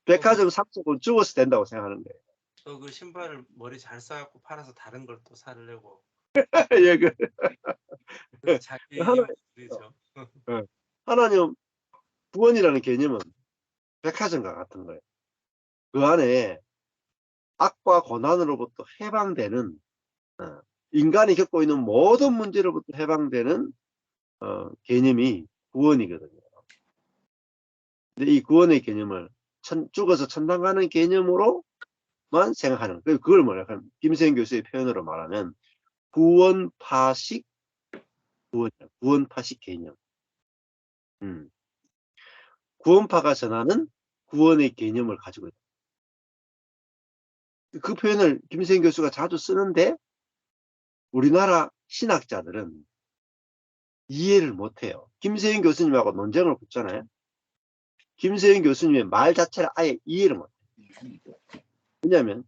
백화점 상속은 죽어서 된다고 생각하는 거예요. 그 신발을 머리 잘 쌓고 팔아서 다른 걸 또 사려고. 예, 자기 이유죠. 하나님 구원이라는 개념은 백화점과 같은 거예요. 그 안에 악과 고난으로부터 해방되는 인간이 겪고 있는 모든 문제로부터 해방되는 개념이 구원이거든요. 근데 이 구원의 개념을 죽어서 천당 가는 개념으로만 생각하는 거예요. 그걸 뭐냐 하면 김세현 교수의 표현으로 말하면 구원파식 개념. 구원파가 전하는 구원의 개념을 가지고 있다. 그 표현을 김세인 교수가 자주 쓰는데 우리나라 신학자들은 이해를 못해요. 김세인 교수님하고 논쟁을 붙잖아요. 김세인 교수님의 말 자체를 아예 이해를 못해요. 왜냐하면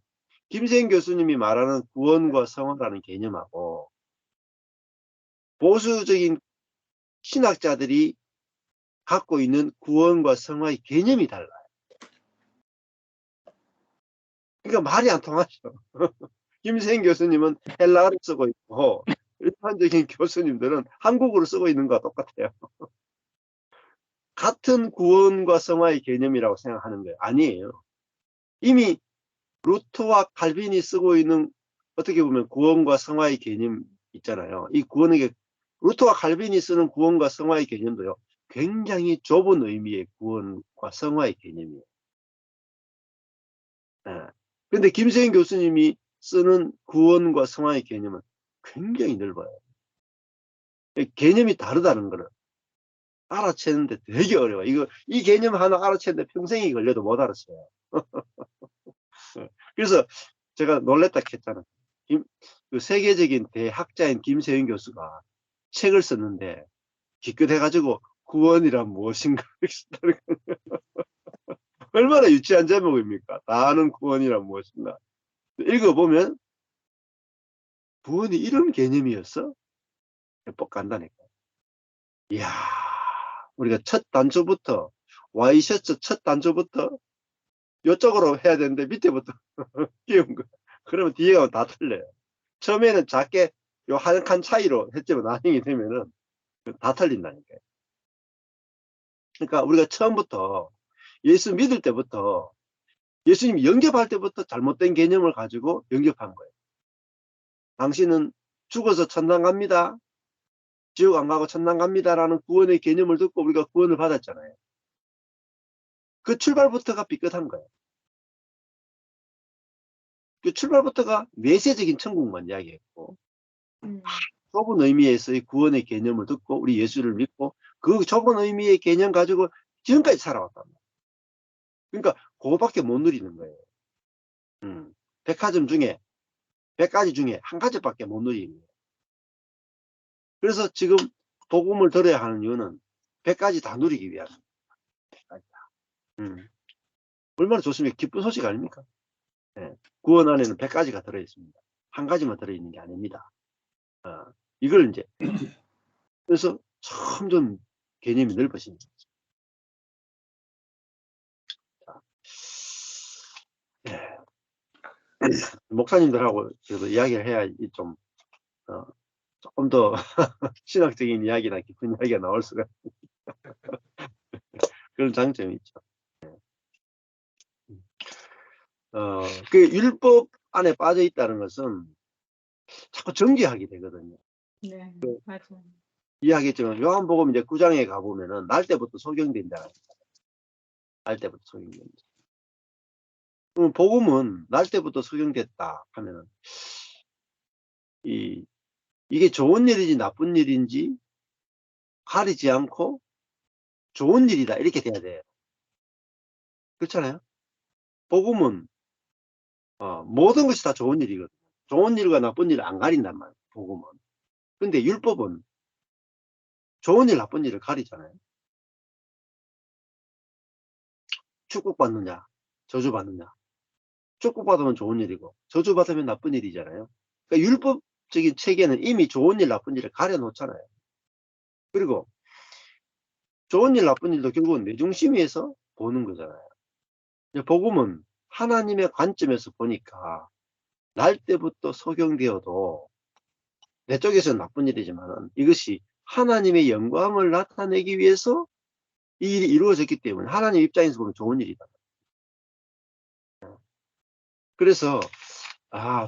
김세인 교수님이 말하는 구원과 성화라는 개념하고 보수적인 신학자들이 갖고 있는 구원과 성화의 개념이 달라요. 그러니까 말이 안 통하죠. 김세인 교수님은 헬라어를 쓰고 있고 일반적인 교수님들은 한국어를 쓰고 있는 것과 똑같아요. 같은 구원과 성화의 개념이라고 생각하는 거예요. 아니에요. 이미 루터와 칼빈이 쓰고 있는 어떻게 보면 구원과 성화의 개념 있잖아요. 이 구원의 루터와 칼빈이 쓰는 구원과 성화의 개념도요. 굉장히 좁은 의미의 구원과 성화의 개념이에요. 그런데 김세인 교수님이 쓰는 구원과 성화의 개념은 굉장히 넓어요. 개념이 다르다는 거를 알아채는데 되게 어려워요. 이 개념 하나 알아채는데 평생이 걸려도 못 알아채요. 그래서 제가 놀랬다 했잖아요. 그 세계적인 대학자인 김세인 교수가 책을 썼는데 기껏해가지고 구원이란 무엇인가 얼마나 유치한 제목입니까? 다 아는 구원이란 무엇인가. 읽어보면 구원이 이런 개념이었어? 간다니까. 이야, 우리가 첫 단조부터 와이셔츠 첫 단조부터 이쪽으로 해야 되는데 밑에부터 끼운 거. 그러면 뒤에 다 틀려요. 처음에는 작게 요 한 칸 차이로 했지만 나중에 되면은 다 틀린다니까요. 그러니까 우리가 처음부터 예수 믿을 때부터 예수님이 영접할 때부터 잘못된 개념을 가지고 영접한 거예요. 당신은 죽어서 천당 갑니다. 지옥 안 가고 천당 갑니다라는 구원의 개념을 듣고 우리가 구원을 받았잖아요. 그 출발부터가 삐끗한 거예요. 그 출발부터가 내세적인 천국만 이야기했고 좁은 의미에서의 구원의 개념을 듣고 우리 예수를 믿고 그 좁은 의미의 개념 가지고 지금까지 살아왔단 말이에요. 그러니까 그거밖에 못 누리는 거예요. 백화점 중에 100가지 중에 한 가지밖에 못 누리는 거예요. 그래서 지금 복음을 들어야 하는 이유는 100가지 다 누리기 위함입니다. 100가지 다. 얼마나 좋습니까? 기쁜 소식 아닙니까? 네. 구원 안에는 100가지가 들어있습니다. 한 가지만 들어있는 게 아닙니다. 이걸 이제 그래서 점점 개념이 넓어집니다. 네. 목사님들하고 저도 이야기를 해야 좀 조금 더 신학적인 이야기나 깊은 이야기가 나올 수가 그런 장점이 있죠. 그 율법 안에 빠져 있다는 것은 자꾸 정죄하게 되거든요. 네, 맞아요. 이야기했지만 요한복음 이제 9장에 가보면은 날 때부터 소경된다. 날 때부터 소경된다. 그럼 복음은 날 때부터 소경됐다 하면은 이게 좋은 일인지 나쁜 일인지 가리지 않고 좋은 일이다 이렇게 돼야 돼요. 그렇잖아요. 복음은 모든 것이 다 좋은 일이거든요. 좋은 일과 나쁜 일을 안 가린단 말이에요. 복음은. 근데 율법은 좋은 일 나쁜 일을 가리잖아요. 축복받느냐 저주받느냐. 축복받으면 좋은 일이고 저주받으면 나쁜 일이잖아요. 그러니까 율법적인 체계는 이미 좋은 일 나쁜 일을 가려놓잖아요. 그리고 좋은 일 나쁜 일도 결국은 내 중심에서 보는 거잖아요. 복음은 하나님의 관점에서 보니까 날 때부터 소경되어도 내 쪽에서는 나쁜 일이지만 이것이 하나님의 영광을 나타내기 위해서 이 일이 이루어졌기 때문에 하나님 입장에서 보면 좋은 일이다. 그래서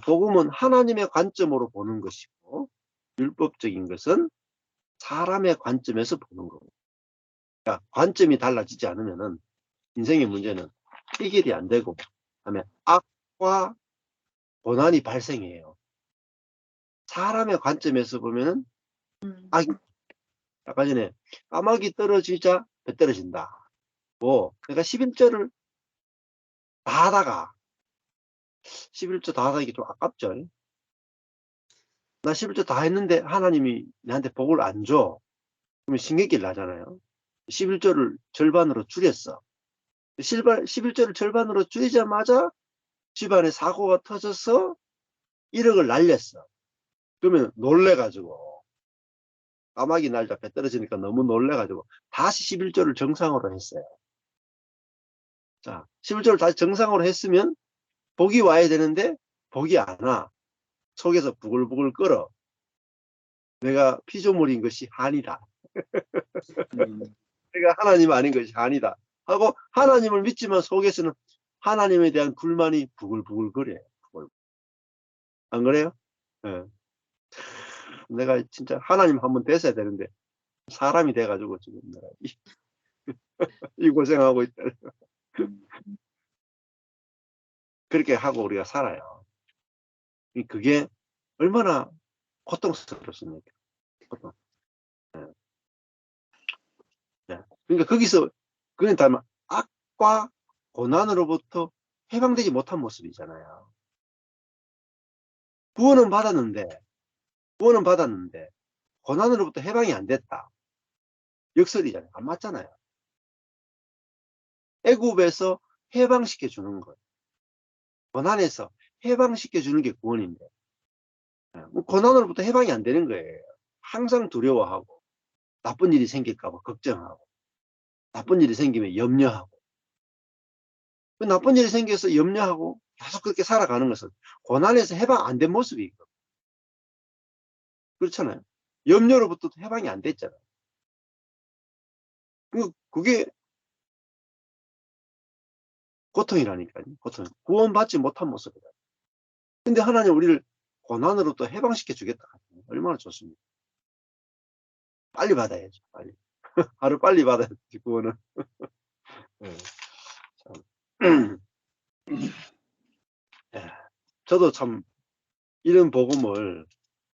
복음은 하나님의 관점으로 보는 것이고 율법적인 것은 사람의 관점에서 보는 거고. 그러니까 관점이 달라지지 않으면은 인생의 문제는 해결이 안 되고 그다음에 악과 고난이 발생해요. 사람의 관점에서 보면은 아까 전에 까마귀 떨어지자 배 떨어진다. 그러니까 11절을 다 하다가 11조 다 하다 이게 좀 아깝죠. 나 11조 다 했는데 하나님이 나한테 복을 안 줘. 그러면 신경질 나잖아요. 11조를 절반으로 줄였어. 11조를 절반으로 줄이자마자 집안에 사고가 터져서 1억을 날렸어. 그러면 놀래가지고 까마귀 날 잡혀 떨어지니까 너무 놀래가지고 다시 11조를 정상으로 했어요. 자, 11조를 다시 정상으로 했으면 복이 와야 되는데 복이 안 와. 속에서 부글부글 끓어. 내가 피조물인 것이 한이다. 내가 하나님 아닌 것이 한이다. 하고 하나님을 믿지만 속에서는 하나님에 대한 불만이 부글부글 거려요. 안 그래요? 네. 내가 진짜 하나님 한번 됐어야 되는데 사람이 돼가지고 지금 내가 이 고생하고 있다. 그렇게 하고 우리가 살아요. 그게 얼마나 고통스럽습니까? 고통. 네. 네. 그러니까 거기서 그건 다 악과 고난으로부터 해방되지 못한 모습이잖아요. 구원은 받았는데 고난으로부터 해방이 안 됐다. 역설이잖아요. 안 맞잖아요. 애굽에서 해방시켜 주는 거예요. 고난에서 해방시켜 주는 게 구원인데 고난으로부터 해방이 안 되는 거예요. 항상 두려워하고 나쁜 일이 생길까 봐 걱정하고 나쁜 일이 생기면 염려하고 그 나쁜 일이 생겨서 염려하고 계속 그렇게 살아가는 것은 고난에서 해방 안 된 모습이고 그렇잖아요. 염려로부터 해방이 안 됐잖아요. 그게 고통이라니까요. 고통. 구원받지 못한 모습이다. 근데 하나님 우리를 고난으로부터 해방시켜 주겠다. 얼마나 좋습니까? 빨리 받아야죠. 빨리. 하루 빨리 받아야지 구원은. 네. 저도 참 이런 복음을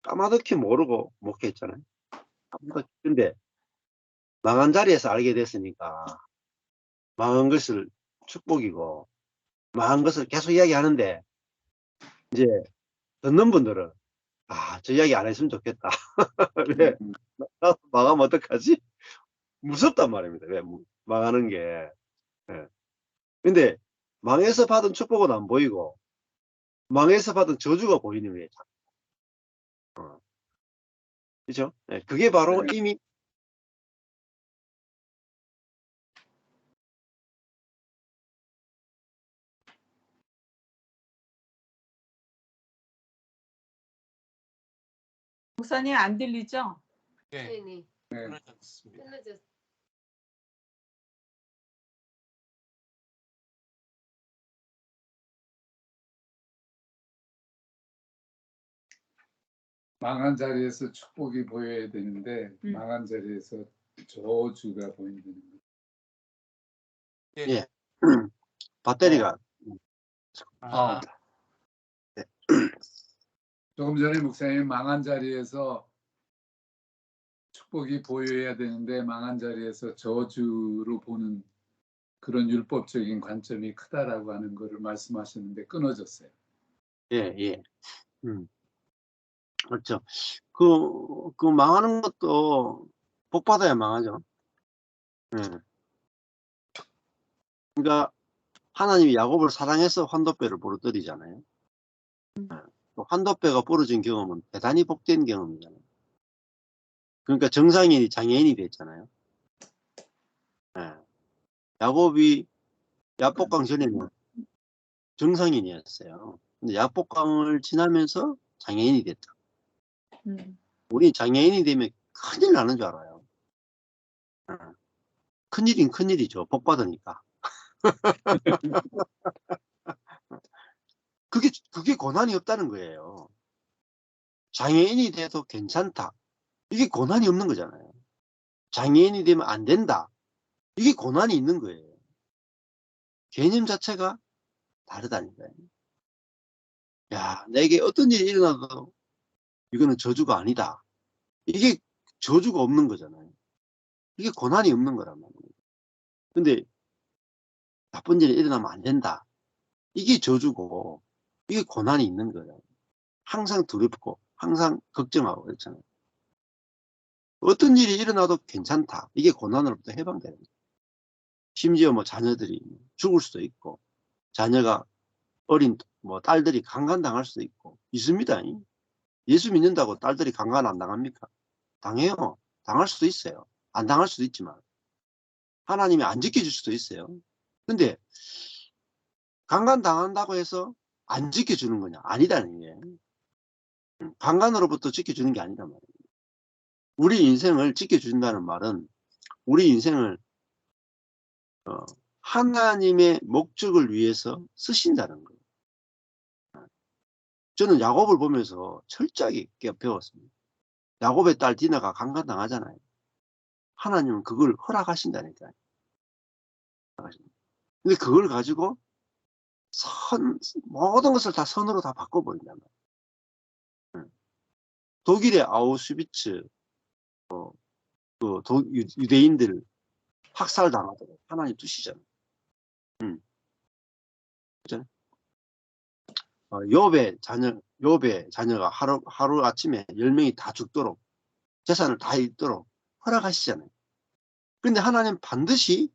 까마득히 모르고 목회했잖아요. 근데 망한 자리에서 알게 됐으니까 망한 것을 축복이고 망한 것을 계속 이야기하는데 이제 듣는 분들은 저 이야기 안 했으면 좋겠다. 왜? 나 망하면 어떡하지? 무섭단 말입니다. 왜? 망하는 게. 예. 근데 망해서 받은 축복은 안 보이고 망해서 받은 저주가 보이는 거예요. 그죠? 네, 그게 바로 이미 목사님 안 들리죠? 네. 네. 끊어졌습니다. 끊어졌. 망한 자리에서 축복이 보여야 되는데 망한 자리에서 저주가 보이는 거예요. 예. 배터리가 네. 조금 전에 목사님이 망한 자리에서 축복이 보여야 되는데 망한 자리에서 저주로 보는 그런 율법적인 관점이 크다라고 하는 것을 말씀하셨는데 끊어졌어요. 예. 그렇죠. 그 망하는 것도 복 받아야 망하죠. 그러니까 하나님이 야곱을 사랑해서 환도뼈를 부러뜨리잖아요. 환도뼈가 부러진 경험은 대단히 복된 경험이잖아요. 그러니까 정상인이 장애인이 됐잖아요. 야곱이 야복강 전에는 정상인이었어요. 근데 야복강을 지나면서 장애인이 됐다. 우리 장애인이 되면 큰일 나는 줄 알아요. 큰일인 큰일이죠. 복 받으니까. 그게 고난이 없다는 거예요. 장애인이 돼도 괜찮다. 이게 고난이 없는 거잖아요. 장애인이 되면 안 된다. 이게 고난이 있는 거예요. 개념 자체가 다르다니까요. 야, 내게 어떤 일이 일어나도 이거는 저주가 아니다. 이게 저주가 없는 거잖아요. 이게 고난이 없는 거란 말이에요. 근데 나쁜 일이 일어나면 안 된다. 이게 저주고 이게 고난이 있는 거예요. 항상 두렵고 항상 걱정하고 그렇잖아요. 어떤 일이 일어나도 괜찮다. 이게 고난으로부터 해방되는 거예요. 심지어 뭐 자녀들이 죽을 수도 있고 자녀가 어린 뭐 딸들이 강간당할 수도 있고 있습니다. 예수 믿는다고 딸들이 강간 안 당합니까? 당해요. 당할 수도 있어요. 안 당할 수도 있지만 하나님이 안 지켜줄 수도 있어요. 근데 강간 당한다고 해서 안 지켜주는 거냐? 아니다는 게. 강간으로부터 지켜주는 게 아니란 말이에요. 우리 인생을 지켜준다는 말은 우리 인생을 하나님의 목적을 위해서 쓰신다는 거예요. 저는 야곱을 보면서 철저하게 배웠습니다. 야곱의 딸 디나가 강간당하잖아요. 하나님은 그걸 허락하신다니까요. 근데 그걸 가지고 모든 것을 다 선으로 다 바꿔버린단 말이에요. 독일의 아우슈비츠 유대인들 학살당하도록 하나님 두시잖아요. 그렇잖아요. 욥의 자녀가 하루 아침에 10명이 다 죽도록 재산을 다 잃도록 허락하시잖아요. 근데 하나님 반드시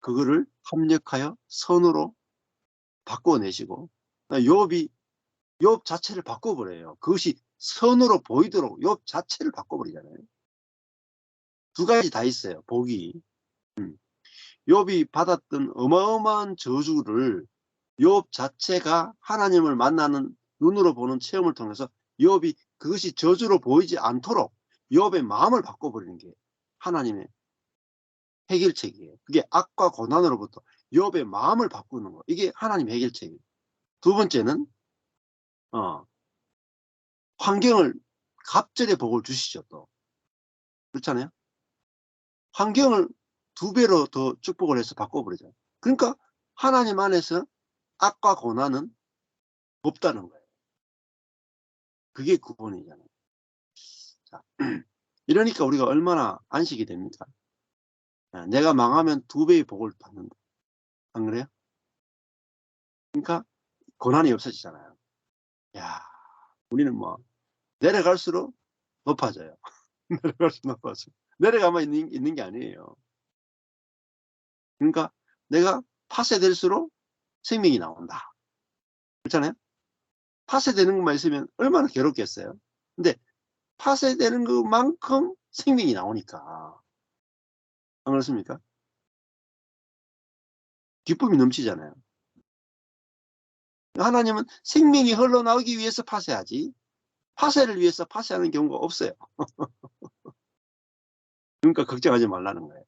그거를 합력하여 선으로 바꿔내시고 욥 자체를 바꿔버려요. 그것이 선으로 보이도록 욥 자체를 바꿔버리잖아요. 두 가지 다 있어요. 복이. 욥이 받았던 어마어마한 저주를 욥 자체가 하나님을 만나는 눈으로 보는 체험을 통해서 욥이 그것이 저주로 보이지 않도록 욥의 마음을 바꿔버리는 게 하나님의 해결책이에요. 그게 악과 고난으로부터 욥의 마음을 바꾸는 거. 이게 하나님의 해결책이에요. 두 번째는 환경을 갑절의 복을 주시죠. 또 그렇잖아요. 환경을 2배로 더 축복을 해서 바꿔버리잖아요. 그러니까 하나님 안에서 악과 고난은 없다는 거예요. 그게 구원이잖아요. 자, 이러니까 우리가 얼마나 안식이 됩니까? 내가 망하면 2배의 복을 받는다. 안 그래요? 그러니까 고난이 없어지잖아요. 야, 우리는 뭐 내려갈수록 높아져요. 내려갈수록 높아져. 내려가만 있는 게 아니에요. 그러니까 내가 파쇄될수록 생명이 나온다. 그렇잖아요? 파쇄되는 것만 있으면 얼마나 괴롭겠어요. 근데 파쇄되는 것만큼 생명이 나오니까. 안 그렇습니까? 기쁨이 넘치잖아요. 하나님은 생명이 흘러나오기 위해서 파쇄하지 파쇄를 위해서 파쇄하는 경우가 없어요. 그러니까 걱정하지 말라는 거예요.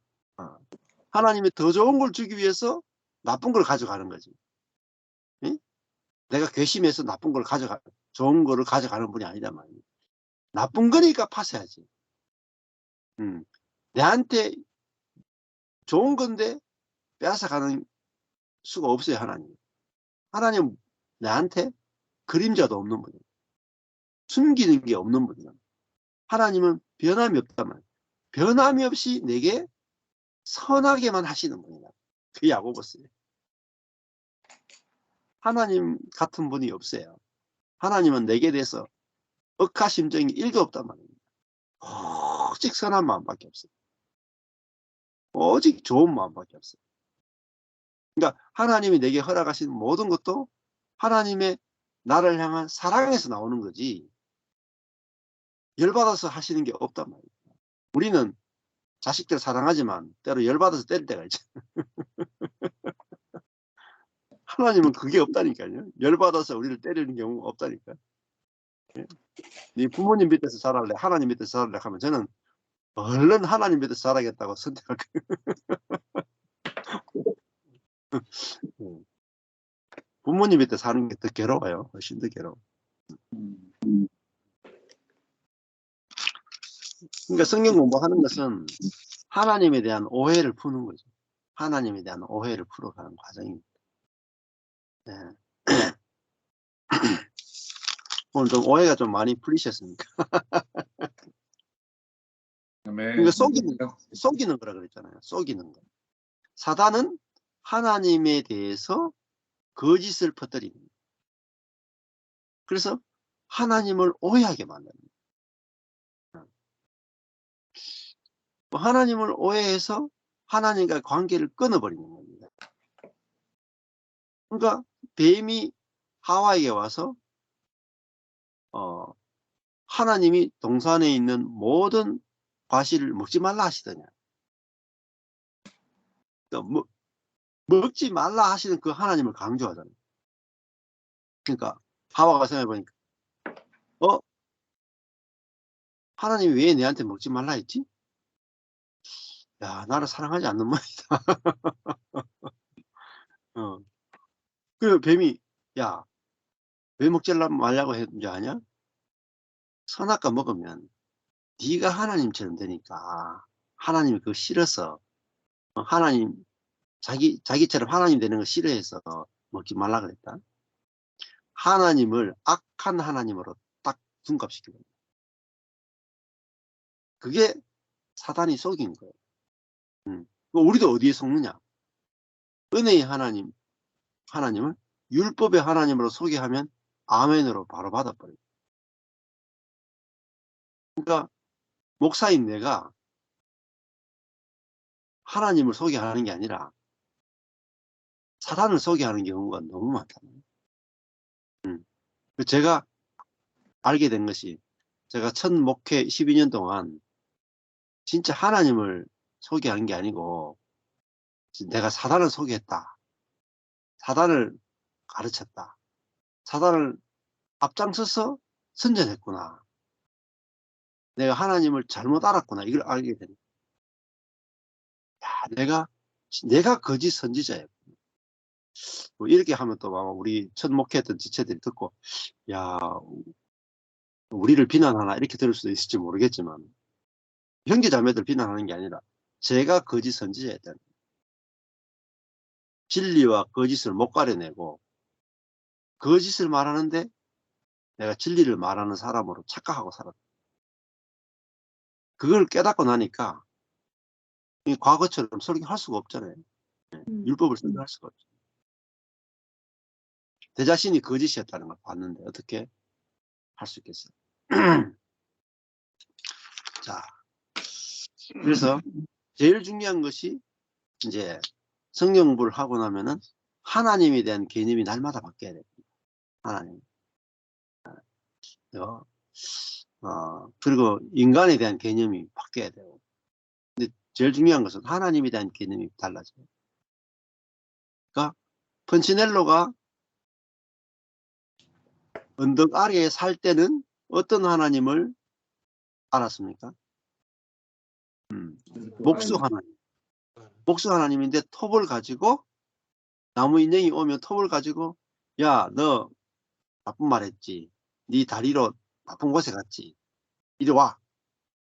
하나님이 더 좋은 걸 주기 위해서 나쁜 걸 가져가는 거지. 응? 내가 괘씸해서 나쁜 걸 좋은 거를 가져가는 분이 아니란 말이에요. 나쁜 거니까 파쇄하지. 내한테 좋은 건데 빼앗아가는 수가 없어요. 하나님 나한테 그림자도 없는 분이에요. 숨기는 게 없는 분이에요. 하나님은 변함이 없단 말이에요. 변함이 없이 내게 선하게만 하시는 분이다. 그 야고보스예요. 하나님 같은 분이 없어요. 하나님은 내게 대해서 억하심정이 1도 없단 말입니다. 오직 선한 마음밖에 없어요. 오직 좋은 마음밖에 없어요. 그러니까 하나님이 내게 허락하신 모든 것도 하나님의 나를 향한 사랑에서 나오는 거지 열받아서 하시는 게 없단 말이에요. 우리는 자식들 사랑하지만 때로 열받아서 때릴 때가 있죠. 하나님은 그게 없다니까요. 열받아서 우리를 때리는 경우가 없다니까. 네 부모님 밑에서 자랄래, 하나님 밑에서 자랄래 하면 저는 얼른 하나님 밑에서 자라겠다고 선택할 거예요. 부모님 밑에 사는 게 더 괴로워요. 훨씬 더 괴로워. 그러니까 성경 공부하는 것은 하나님에 대한 오해를 푸는 거죠. 하나님에 대한 오해를 풀어가는 과정입니다. 네. 오늘 좀 오해가 좀 많이 풀리셨습니까? 그러니까 속이는 거라 그랬잖아요. 속이는 거. 사단은 하나님에 대해서 거짓을 퍼뜨립니다. 그래서 하나님을 오해하게 만듭니다. 하나님을 오해해서 하나님과 관계를 끊어버리는 겁니다. 그러니까 뱀이 하와에게 와서 하나님이 동산에 있는 모든 과실을 먹지 말라 하시더냐. 먹지 말라 하시는 그 하나님을 강조하잖아요. 그러니까 하와가 생각해보니까 하나님이 왜 내한테 먹지 말라 했지? 야, 나를 사랑하지 않는 말이다. 그 뱀이 야, 왜 먹지 말라고 했는지 아냐? 선악과 먹으면 네가 하나님처럼 되니까 하나님이 그거 싫어서 하나님 자기처럼 하나님 되는 거 싫어해서 먹지 말라 그랬다. 하나님을 악한 하나님으로 딱 둔갑시키는 거예요. 그게 사단이 속인 거예요. 우리도 어디에 속느냐? 은혜의 하나님을 율법의 하나님으로 소개하면 아멘으로 바로 받아버려요. 그러니까 목사인 내가 하나님을 소개하는 게 아니라 사단을 소개하는 경우가 너무 많다. 제가 알게 된 것이 제가 첫 목회 12년 동안 진짜 하나님을 소개한 게 아니고 내가 사단을 소개했다. 사단을 가르쳤다. 사단을 앞장서서 선전했구나. 내가 하나님을 잘못 알았구나. 이걸 알게 되는 거야. 내가 거짓 선지자예요. 뭐 이렇게 하면 또 우리 첫 목회했던 지체들이 듣고 야, 우리를 비난하나 이렇게 들을 수도 있을지 모르겠지만 형제 자매들 비난하는 게 아니라 제가 거짓 선지자였다는 거예요. 진리와 거짓을 못 가려내고 거짓을 말하는데 내가 진리를 말하는 사람으로 착각하고 살았다. 그걸 깨닫고 나니까 과거처럼 설교할 수가 없잖아요. 율법을 설교할 수가 없죠. 내 자신이 거짓이었다는 걸 봤는데 어떻게 할 수 있겠어요? 자, 그래서 제일 중요한 것이 이제 성경 공부를 하고 나면은 하나님에 대한 개념이 날마다 바뀌어야 됩니다. 하나님. 그리고 인간에 대한 개념이 바뀌어야 되고. 근데 제일 중요한 것은 하나님에 대한 개념이 달라져요. 그러니까 펀치넬로가 언덕 아래에 살 때는 어떤 하나님을 알았습니까? 목수 하나님. 목수 하나님인데 톱을 가지고 나무 인형이 오면 톱을 가지고 야, 너 나쁜 말 했지. 네 다리로 나쁜 곳에 갔지. 이리 와.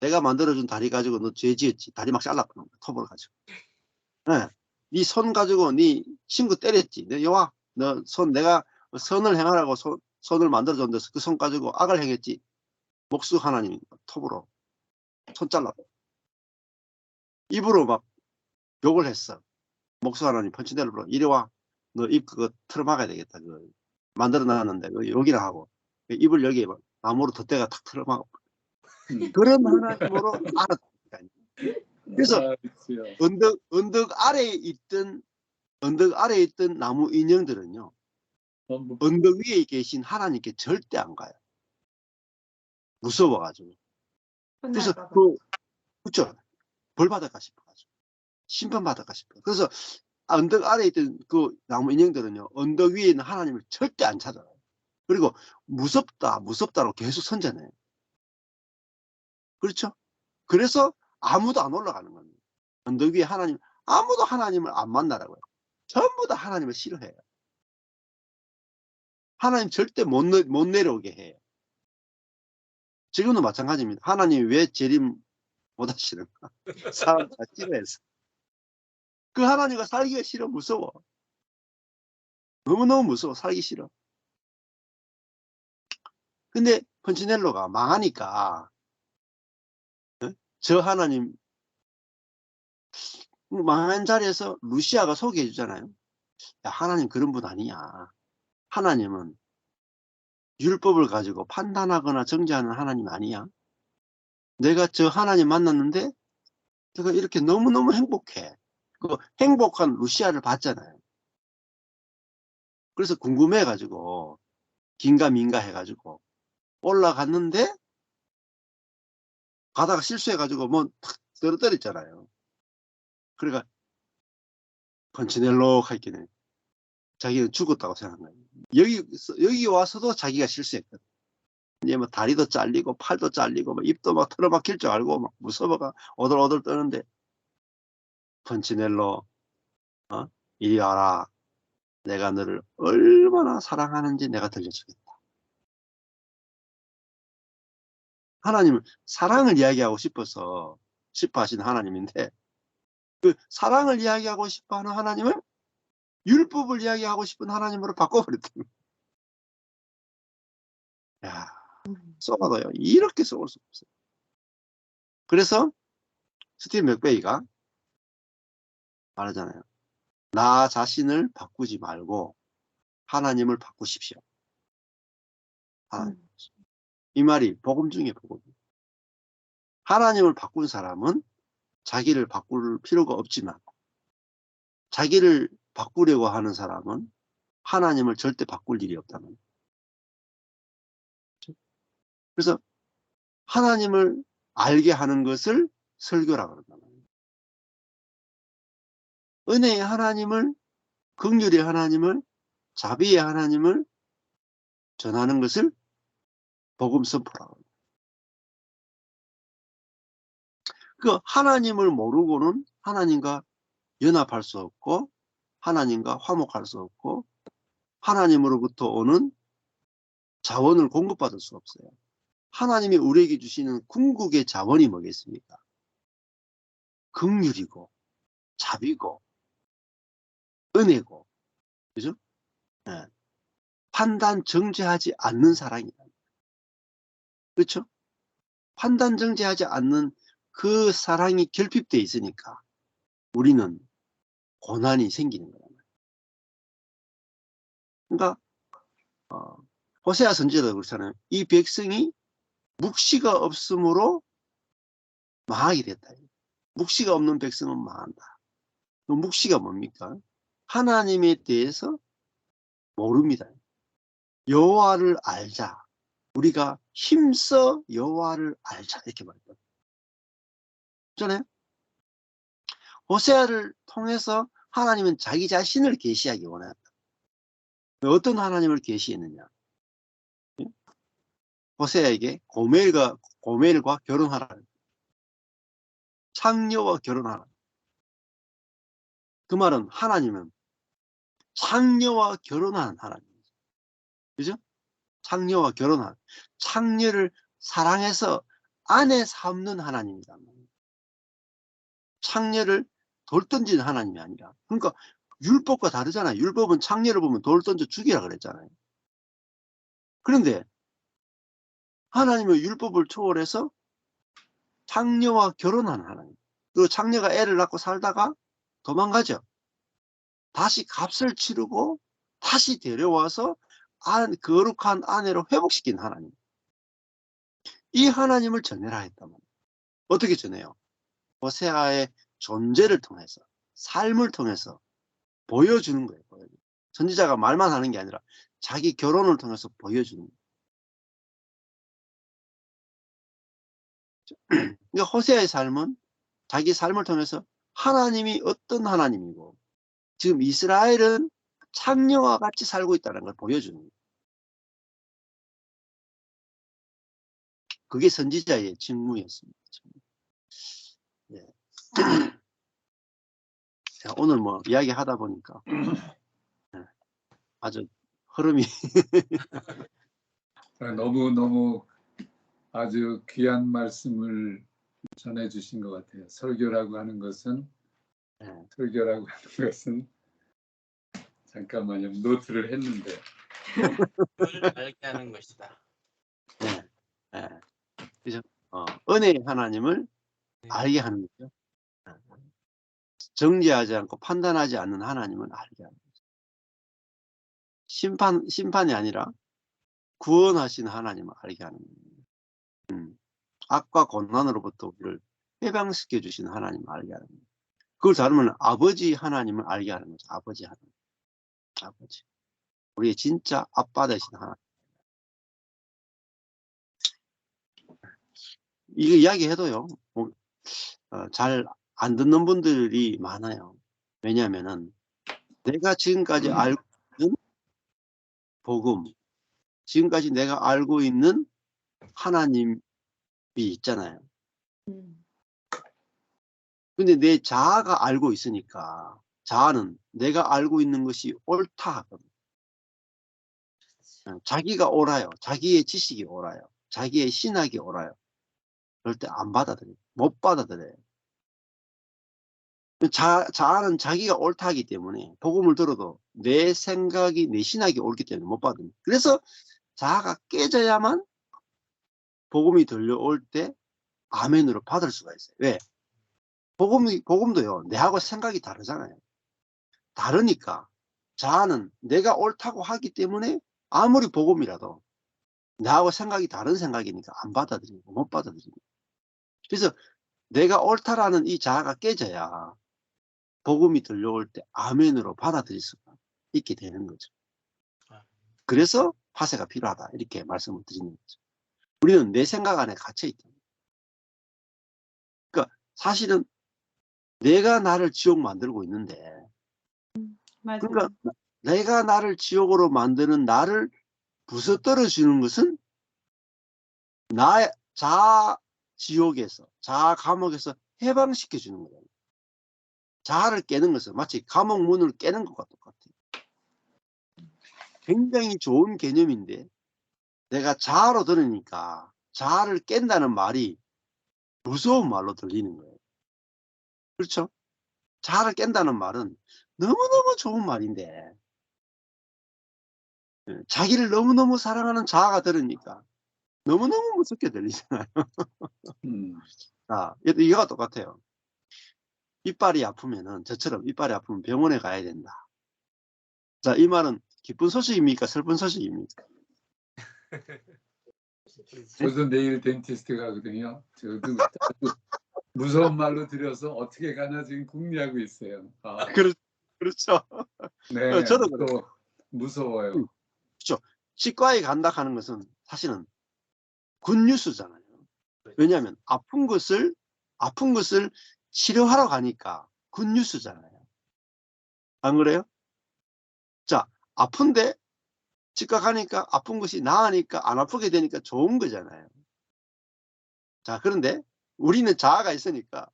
내가 만들어준 다리 가지고 너 죄 지었지. 다리 막 잘랐거든. 톱을 가지고. 네 손 가지고 네 친구 때렸지. 너 와. 너 손 내가 선을 행하라고 손을 만들어줬는데 그 손 가지고 악을 행했지. 목수 하나님 톱으로 손 잘랐고. 입으로 막 욕을 했어. 목수 하나님 펀치넬로 이리 와. 너 입 그거 틀어막아야 되겠다. 그거 만들어 놨는데 여기나 하고 입을 여기에 막 나무로 덧대가 탁 틀어막아. 그런 하나님으로 알았다니까. 그래서 언덕 아래에 있던 나무 인형들은요, 언덕 위에 계신 하나님께 절대 안 가요. 무서워가지고. 그래서 그렇죠. 벌 받을까 싶어가지고. 심판 받을까 싶어요. 그래서 언덕 아래에 있던 그 나무 인형들은요, 언덕 위에 있는 하나님을 절대 안 찾아요. 그리고 무섭다로 계속 선전해요. 그렇죠? 그래서 아무도 안 올라가는 겁니다. 언덕 위에 아무도 하나님을 안 만나라고요. 전부 다 하나님을 싫어해요. 하나님 절대 못 내려오게 해요. 지금도 마찬가지입니다. 하나님이 왜 재림 못 하시는가? 사람 다 싫어해서. 그 하나님과 살기가 싫어, 무서워. 너무너무 무서워, 살기 싫어. 근데 펀치넬로가 망하니까 저 하나님 망한 자리에서 루시아가 소개해 주잖아요. 야, 하나님 그런 분 아니야. 하나님은 율법을 가지고 판단하거나 정죄하는 하나님 아니야. 내가 저 하나님 만났는데 제가 이렇게 너무너무 행복해. 그 행복한 루시아를 봤잖아요. 그래서 궁금해가지고 긴가민가 해가지고 올라갔는데 가다가 실수해가지고 뭐 탁 떨어뜨렸잖아요. 그러니까 펀치넬로 할게네. 자기는 죽었다고 생각한 거예요. 여기 와서도 자기가 실수했거든. 이제 뭐 다리도 잘리고 팔도 잘리고 뭐 입도 막 틀어막힐 줄 알고 막 무서워가 오들오들 떠는데 펀치넬로 이리 와라. 내가 너를 얼마나 사랑하는지 내가 들려주겠다. 하나님은 사랑을 이야기하고 싶어 하신 하나님인데 그 사랑을 이야기하고 싶어 하는 하나님을 율법을 이야기하고 싶은 하나님으로 바꿔버렸다. 야, 쏘아도요. 이렇게 쏘을 수 없어요. 그래서 스티븐 맥베이가 말하잖아요. 나 자신을 바꾸지 말고 하나님을 바꾸십시오. 이 말이 복음 중에 복음. 하나님을 바꾼 사람은 자기를 바꿀 필요가 없지만 자기를 바꾸려고 하는 사람은 하나님을 절대 바꿀 일이 없다는 거예요. 그래서 하나님을 알게 하는 것을 설교라고 그런다는 거예요. 은혜의 하나님을, 긍휼의 하나님을, 자비의 하나님을 전하는 것을 복음 선포라고 합니다. 그 하나님을 모르고는 하나님과 연합할 수 없고 하나님과 화목할 수 없고 하나님으로부터 오는 자원을 공급받을 수 없어요. 하나님이 우리에게 주시는 궁극의 자원이 뭐겠습니까? 긍휼이고 자비고 은혜고, 그죠? 네. 판단 정죄하지 않는 사랑이다. 그렇죠? 판단 정죄하지 않는 그 사랑이 결핍되어 있으니까 우리는 고난이 생기는 거예요. 그러니까 호세아 선지자도 그렇잖아요. 이 백성이 묵시가 없으므로 망하게 됐다. 묵시가 없는 백성은 망한다. 그 묵시가 뭡니까? 하나님에 대해서 모릅니다. 여호와를 알자. 우리가 힘써 여호와를 알자. 이렇게 말했다. 그렇잖아요? 호세아를 통해서 하나님은 자기 자신을 계시하기 원했다. 어떤 하나님을 계시했느냐? 호세아에게 고멜과 결혼하라. 창녀와 결혼하라. 그 말은 하나님은 창녀와 결혼한 하나님이죠. 그죠? 창녀와 결혼한. 창녀를 사랑해서 아내 삼는 하나님이다. 창녀를 돌 던지는 하나님이 아니라. 그러니까 율법과 다르잖아요. 율법은 창녀를 보면 돌 던져 죽이라 그랬잖아요. 그런데 하나님은 율법을 초월해서 창녀와 결혼한 하나님. 그 창녀가 애를 낳고 살다가 도망가죠. 다시 값을 치르고 다시 데려와서 거룩한 아내로 회복시킨 하나님. 이 하나님을 전해라 했단 말이에요. 어떻게 전해요? 호세아의 존재를 통해서, 삶을 통해서 보여주는 거예요. 선지자가 말만 하는 게 아니라 자기 결혼을 통해서 보여주는 거예요. 그러니까 호세아의 삶은 자기 삶을 통해서 하나님이 어떤 하나님이고 지금 이스라엘은 창녀와 같이 살고 있다는 걸 보여주는 거예요. 그게 선지자의 직무였습니다. 네. 오늘 뭐 이야기하다 보니까 아주 흐름이 너무 아주 귀한 말씀을 전해주신 것 같아요. 설교라고 하는 것은 잠깐만요. 노트를 했는데 그걸 알게 하는 것이다. 그죠? 은혜의 하나님을 알게 하는 거죠. 정죄하지 않고 판단하지 않는 하나님을 알게 하는 거죠. 심판이 아니라 구원하신 하나님을 알게 하는 거예요. 악과 고난으로부터 우리를 해방시켜 주시는 하나님을 알게 하는 거예요. 그걸 다르면 아버지 하나님을 알게 하는 거죠. 아버지 하나님. 아버지. 우리의 진짜 아빠 되신 하나님. 이거 이야기해도요, 잘 안 듣는 분들이 많아요. 왜냐하면은 내가 지금까지 알고 있는 복음, 지금까지 내가 알고 있는 하나님이 있잖아요. 근데 내 자아가 알고 있으니까 자아는 내가 알고 있는 것이 옳다 하거든. 자기가 옳아요. 자기의 지식이 옳아요. 자기의 신학이 옳아요. 그럴 때 안 받아들여요. 못 받아들여요. 자아는 자기가 옳다 하기 때문에 복음을 들어도 내 생각이, 내 신학이 옳기 때문에 못 받아들여요. 그래서 자아가 깨져야만 복음이 들려올 때 아멘으로 받을 수가 있어요. 왜? 복음도요, 내하고 생각이 다르잖아요. 다르니까 자아는 내가 옳다고 하기 때문에 아무리 복음이라도 나하고 생각이 다른 생각이니까 안 받아들이고 못 받아들이고. 그래서 내가 옳다라는 이 자아가 깨져야 복음이 들려올 때 아멘으로 받아들일 수가 있게 되는 거죠. 그래서 파쇄가 필요하다 이렇게 말씀을 드리는 거죠. 우리는 내 생각 안에 갇혀 있다. 그러니까 사실은 내가 나를 지옥 만들고 있는데, 맞아요. 그러니까 내가 나를 지옥으로 만드는 나를 부서뜨려 주는 것은 나의 자아 지옥에서, 자아 감옥에서 해방시켜 주는 거예요. 자아를 깨는 것은 마치 감옥 문을 깨는 것과 똑같아요. 굉장히 좋은 개념인데 내가 자아로 들으니까 자아를 깬다는 말이 무서운 말로 들리는 거예요. 그렇죠? 자아를 깬다는 말은 너무너무 좋은 말인데 자기를 너무너무 사랑하는 자아가 들으니까 너무너무 무섭게 들리잖아요. 자, 이거가 똑같아요. 이빨이 아프면은, 저처럼 이빨이 아프면 병원에 가야 된다. 자, 이 말은 기쁜 소식입니까? 슬픈 소식입니까? 저도 내일 덴티스트 가거든요. 저도 아주 무서운 말로 들여서 어떻게 가나 지금 궁리하고 있어요. 아, 그렇죠. 네, 저도 그래요. 무서워요. 그렇죠. 치과에 간다 하는 것은 사실은 굿뉴스잖아요. 왜냐하면 아픈 것을 치료하러 가니까 굿뉴스잖아요. 안 그래요? 자, 아픈데 치과 가니까 아픈 것이 나으니까 안 아프게 되니까 좋은 거잖아요. 자, 그런데 우리는 자아가 있으니까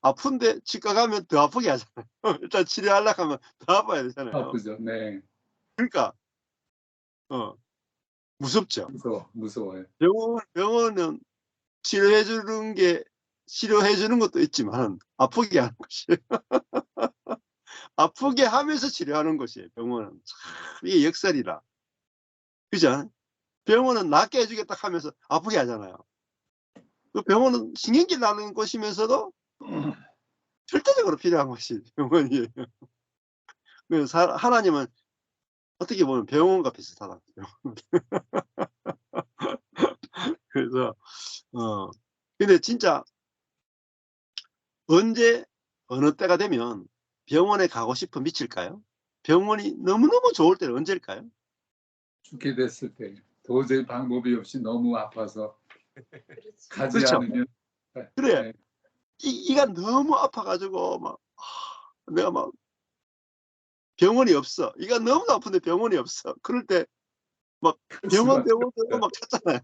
아픈데 치과 가면 더 아프게 하잖아요. 일단 치료하려고 하면 더 아파야 되잖아요. 아프죠. 네. 그러니까 무섭죠. 무서워요. 병원은 치료해 주는 것도 있지만 아프게 하는 것이 아프게 하면서 치료하는 것이에요. 병원은 참 이게 역설이라. 그죠? 병원은 낫게 해주겠다 하면서 아프게 하잖아요. 그 병원은 신경질 나는 곳이면서도 절대적으로 필요한 것이 병원이에요. 그래서 하나님은 어떻게 보면 병원과 비슷하다. 그래서 근데 진짜 언제 어느 때가 되면 병원에 가고 싶어 미칠까요? 병원이 너무너무 좋을 때는 언제일까요? 죽게 됐을 때 도저히 방법이 없이 너무 아파서 가지 그렇죠. 않으면. 그래. 네. 이가 너무 아파가지고 막 내가 막 병원이 없어. 이가 너무 아픈데 병원이 없어. 그럴 때 막 병원 막 찾잖아요.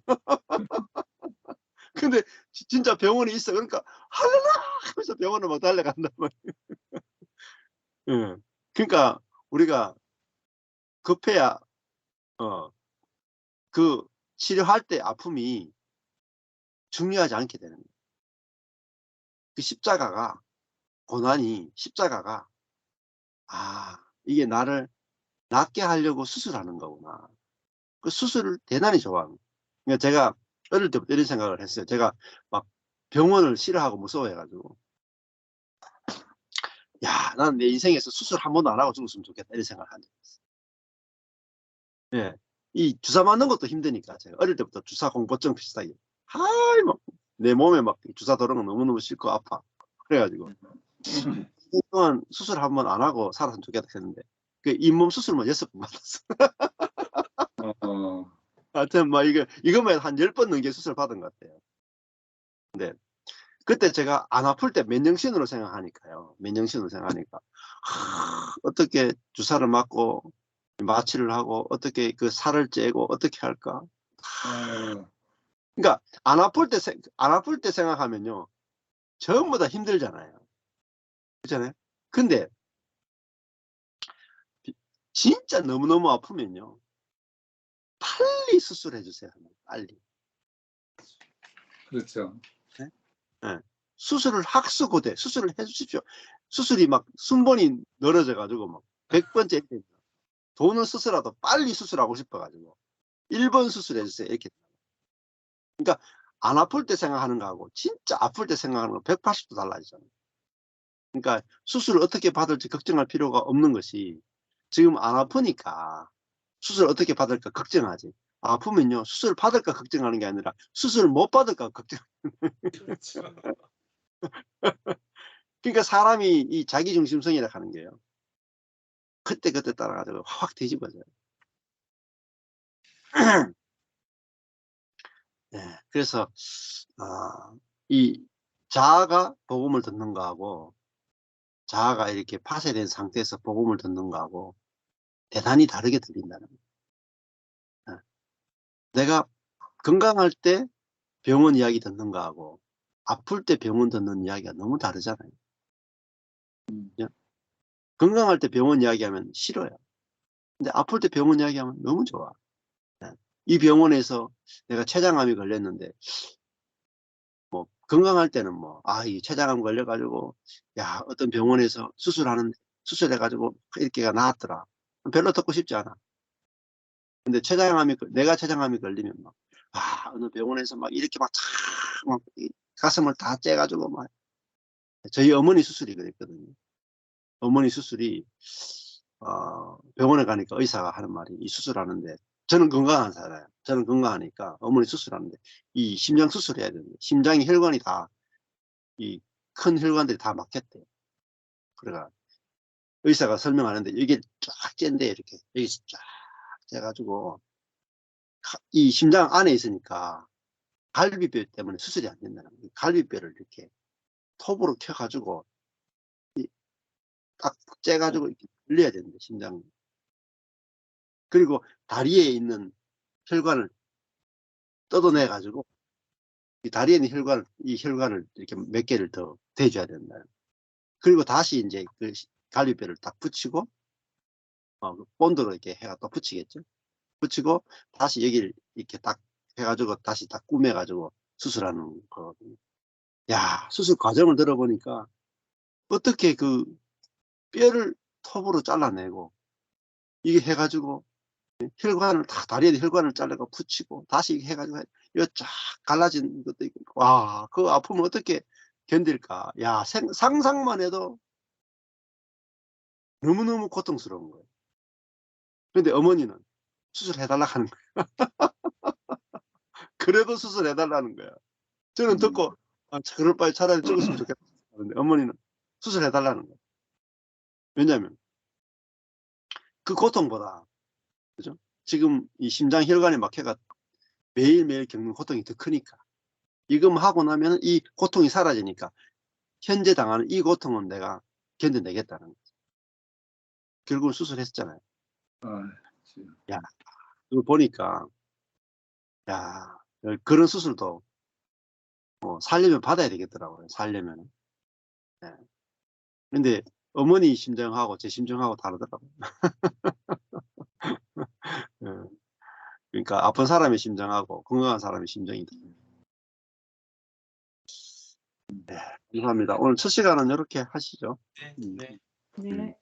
근데 진짜 병원이 있어. 그러니까 할렐루야 하면서 병원을 막 달려간단 말이에요. 응. 그러니까 우리가 급해야 그 치료할 때 아픔이 중요하지 않게 되는 거예요. 그 십자가가 이게 나를 낫게 하려고 수술하는 거구나. 그 수술을 대단히 좋아합니다. 그러니까 제가 어릴 때부터 이런 생각을 했어요. 제가 막 병원을 싫어하고 무서워해가지고 야, 난 내 인생에서 수술 한 번도 안 하고 죽었으면 좋겠다 이런 생각을 한 적이 있어요. 예. 이 주사 맞는 것도 힘드니까 제가 어릴 때부터 주사 공포증 비슷하게 하이 막 내 몸에 막 주사 들어오는 거 너무너무 싫고 아파. 그래가지고 그동안 수술 한 번 안 하고 살았으면 좋겠다 했는데 그 잇몸 수술만 6번 받았어. 하여튼 막 이거만 한 10번 넘게 수술 받은 것 같아요. 근데 그때 제가 안 아플 때 맨정신으로 생각하니까요. 맨정신으로 생각하니까 어떻게 주사를 맞고 마취를 하고 어떻게 그 살을 째고 어떻게 할까? 그러니까 안 아플 때 생각하면요 전부 다 힘들잖아요. 그렇잖아요. 근데 진짜 너무너무 아프면요 빨리 수술해 주세요. 빨리. 그렇죠. 네? 네. 수술을 학수고대 수술을 해 주십시오. 수술이 막 순번이 늘어져 가지고 막 100번째 돈을 쓰서라도 빨리 수술하고 싶어 가지고 1번 수술해 주세요. 이렇게. 그러니까 안 아플 때 생각하는 거하고 진짜 아플 때 생각하는 거 180도 달라지잖아요. 그러니까 수술을 어떻게 받을지 걱정할 필요가 없는 것이 지금 안 아프니까 수술 어떻게 받을까 걱정하지. 아프면요 수술 받을까 걱정하는 게 아니라 수술 못 받을까 걱정. 그렇죠. 그러니까 사람이 이 자기중심성이라 하는 게요. 그때 따라가지고 확 뒤집어져요. 네, 그래서 이 자아가 복음을 듣는 거하고 자아가 이렇게 파쇄된 상태에서 복음을 듣는 거하고 대단히 다르게 들린다는 거예요. 네. 내가 건강할 때 병원 이야기 듣는 거하고 아플 때 병원 듣는 이야기가 너무 다르잖아요. 건강할 때 병원 이야기하면 싫어요. 근데 아플 때 병원 이야기하면 너무 좋아. 네. 이 병원에서 내가 췌장암이 걸렸는데 뭐 건강할 때는 이 췌장암 걸려가지고 야 어떤 병원에서 수술해가지고 이렇게가 나았더라. 별로 듣고 싶지 않아. 근데 내가 췌장암이 걸리면 어느 병원에서 막 이렇게 막 가슴을 다 째가지고 저희 어머니 수술이 그랬거든요. 어머니 수술이 병원에 가니까 의사가 하는 말이 이 수술하는데 저는 건강한 사람이에요. 저는 건강하니까 어머니 수술하는데 이 심장 수술해야 되는데 심장이 혈관이 다 이 큰 혈관들이 다 막혔대요. 그래가 의사가 설명하는데 이게 쫙 짠데 이렇게 여기 쫙 째가지고 이 심장 안에 있으니까 갈비뼈 때문에 수술이 안 된다는 거예요. 갈비뼈를 이렇게 톱으로 켜가지고 딱 째가지고 이렇게 늘려야 되는데 심장. 그리고 다리에 있는 혈관을 뜯어내가지고 이 다리에 있는 혈관을 이렇게 몇 개를 더 대줘야 된다. 그리고 다시 이제 그 갈비뼈를 딱 붙이고 본드로 이렇게 해가 또 붙이겠죠. 붙이고 다시 여기를 이렇게 딱 해가지고 다시 딱 꾸며가지고 수술하는 거거든요. 야, 수술 과정을 들어보니까 어떻게 그 뼈를 톱으로 잘라내고 이게 해가지고 혈관을 다 다리에 혈관을 잘라가 붙이고 다시 해가지고 이거 쫙 갈라진 것도 있고 와, 그 아픔을 어떻게 견딜까? 야, 상상만 해도 너무너무 고통스러운 거예요. 그런데 어머니는 수술해달라 하는 거예요. 그래도 수술해달라는 거야. 저는 듣고 그럴 바에 차라리 죽었으면 좋겠다. 그런데 어머니는 수술해달라는 거예요. 왜냐하면 그 고통보다 그죠? 지금 이 심장 혈관에 막혀가 매일매일 겪는 고통이 더 크니까 이것만 하고 나면 이 고통이 사라지니까 현재 당하는 이 고통은 내가 견뎌내겠다는 거죠. 결국은 수술했잖아요. 야, 이거 보니까 야, 그런 수술도 살려면 받아야 되겠더라고요. 살려면. 네. 근데 어머니 심정하고 제 심정하고 다르더라고요. 네. 그러니까 아픈 사람의 심정하고 건강한 사람의 심정이 다르요. 네, 감사합니다. 오늘 첫 시간은 이렇게 하시죠. 네. 네.